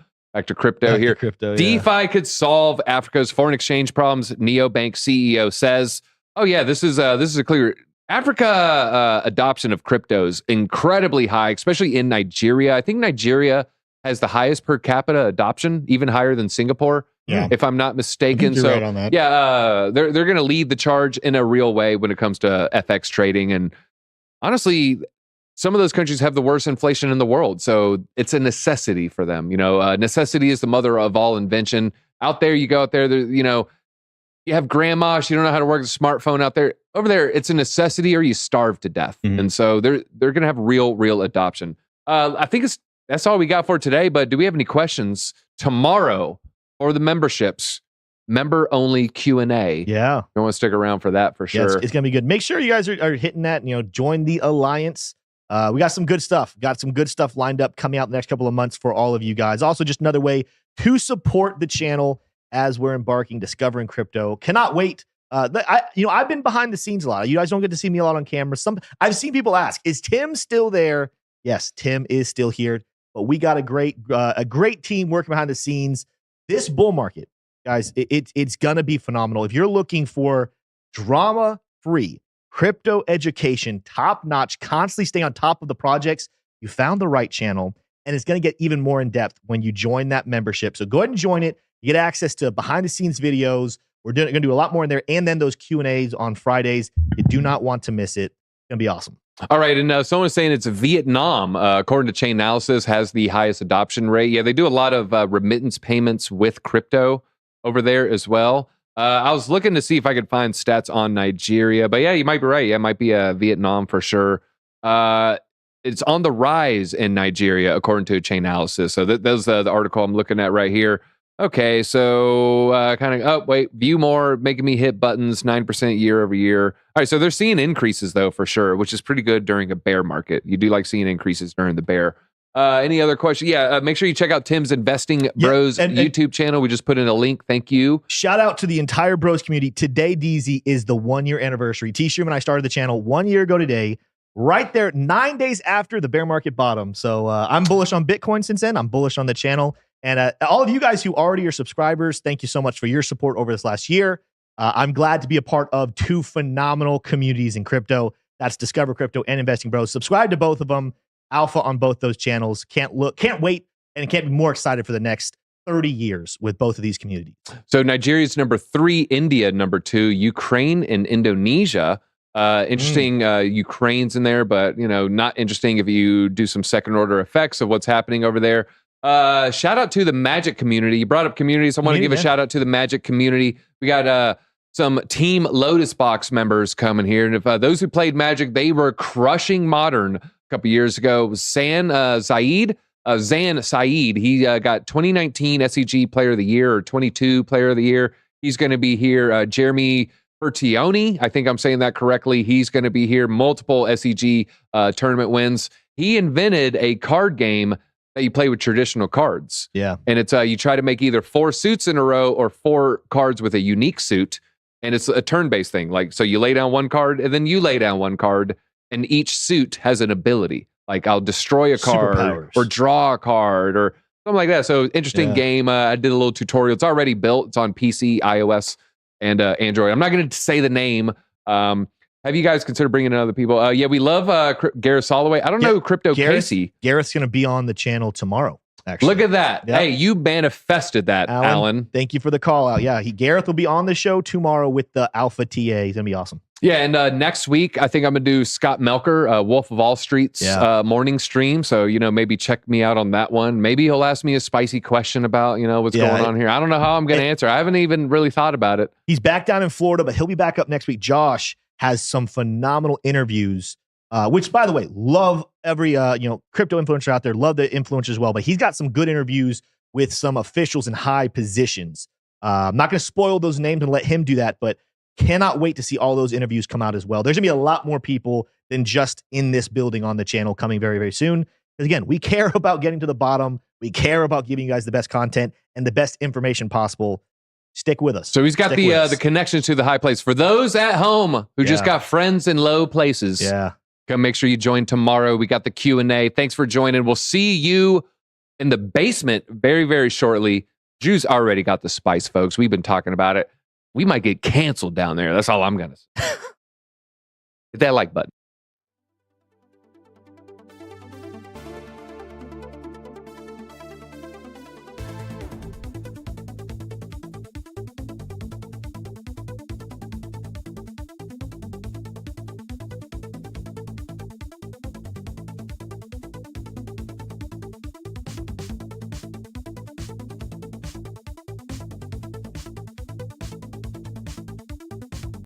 crypto here. DeFi could solve Africa's foreign exchange problems. Neobank CEO says. Oh yeah, this is a clear. Africa adoption of crypto is incredibly high, especially in Nigeria. I think Nigeria has the highest per capita adoption, even higher than Singapore. Yeah. If I'm not mistaken. You're right on that. Yeah, they're going to lead the charge in a real way when it comes to FX trading. And honestly, some of those countries have the worst inflation in the world. So it's a necessity for them. Necessity is the mother of all invention. Out there, you go out there, you have grandma, she don't know how to work the smartphone out there. Over there, it's a necessity or you starve to death. Mm-hmm. And so they're going to have real adoption. I think that's all we got for today. But do we have any questions tomorrow? Or the memberships, member only Q&A. Yeah. You want to stick around for that for sure. Yeah, it's going to be good. Make sure you guys are hitting that and, join the Alliance. We got some good stuff. Got some good stuff lined up coming out the next couple of months for all of you guys. Also, just another way to support the channel as we're embarking, discovering crypto. Cannot wait. I've been behind the scenes a lot. You guys don't get to see me a lot on camera. I've seen people ask, is Tim still there? Yes, Tim is still here. But we got a great team working behind the scenes. This bull market, guys, it's going to be phenomenal. If you're looking for drama-free crypto education, top-notch, constantly staying on top of the projects, you found the right channel, and it's going to get even more in-depth when you join that membership. So go ahead and join it. You get access to behind-the-scenes videos. We're going to do a lot more in there, and then those Q&As on Fridays. You do not want to miss it. It's going to be awesome. All right, and someone's saying it's Vietnam, according to Chain Analysis, has the highest adoption rate. Yeah, they do a lot of remittance payments with crypto over there as well. I was looking to see if I could find stats on Nigeria, but yeah, you might be right. Yeah, it might be Vietnam for sure. it's on the rise in Nigeria, according to Chainalysis. So that's the article I'm looking at right here. Okay, so view more, making me hit buttons, 9% year over year. All right, so they're seeing increases though, for sure, which is pretty good during a bear market. You do like seeing increases during the bear. Any other questions? Yeah, make sure you check out Tim's Investing Bros YouTube channel. We just put in a link. Thank you. Shout out to the entire Bros community. Today, DZ, is the 1 year anniversary. T-Stream and I started the channel 1 year ago today, right there, 9 days after the bear market bottom. So I'm bullish on Bitcoin since then. I'm bullish on the channel. And all of you guys who already are subscribers, thank you so much for your support over this last year. I'm glad to be a part of two phenomenal communities in crypto. That's Discover Crypto and Investing Bros. Subscribe to both of them. Alpha on both those channels. Can't wait, and can't be more excited for the next 30 years with both of these communities. So Nigeria's number 3, India number 2, Ukraine and Indonesia. Interesting, Ukraine's in there, but not interesting if you do some second order effects of what's happening over there. Shout out to the Magic community. You brought up communities. I want to give a shout out to the Magic community. We got some Team Lotus Box members coming here, and if those who played Magic, they were crushing Modern a couple years ago. It was Zan Saeed. He got 2019 SEG Player of the Year or 22 Player of the Year. He's going to be here. Jeremy Bertioni, I think I'm saying that correctly. He's going to be here. Multiple SEG tournament wins. He invented a card game that you play with traditional cards. Yeah. And it's you try to make either 4 suits in a row or 4 cards with a unique suit. And it's a turn-based thing. Like, so you lay down one card and then you lay down one card, and each suit has an ability. Like, I'll destroy a card or draw a card or something like that. So interesting game. I did a little tutorial. It's already built. It's on PC, iOS, and Android. I'm not going to say the name. Have you guys considered bringing in other people? Yeah, we love Gareth Soloway. I don't know Crypto Casey. Gareth's going to be on the channel tomorrow, actually. Look at that. Yep. Hey, you manifested that, Alan. Thank you for the call out. Yeah, Gareth will be on the show tomorrow with the Alpha TA. He's going to be awesome. Yeah, and next week, I think I'm going to do Scott Melker, Wolf of Wall Street's morning stream. So, maybe check me out on that one. Maybe he'll ask me a spicy question about, what's going on here. I don't know how I'm going to answer. I haven't even really thought about it. He's back down in Florida, but he'll be back up next week. Josh has some phenomenal interviews, which, by the way, love every crypto influencer out there. Love the influencers as well, but he's got some good interviews with some officials in high positions. I'm not going to spoil those names and let him do that, but cannot wait to see all those interviews come out as well. There's going to be a lot more people than just in this building on the channel coming very, very soon. Because again, we care about getting to the bottom. We care about giving you guys the best content and the best information possible. Stick with us. So he's got the connection to the high place. For those at home who just got friends in low places, come make sure you join tomorrow. We got the Q&A. Thanks for joining. We'll see you in the basement very, very shortly. Drew's already got the spice, folks. We've been talking about it. We might get canceled down there. That's all I'm going to say. Hit that like button.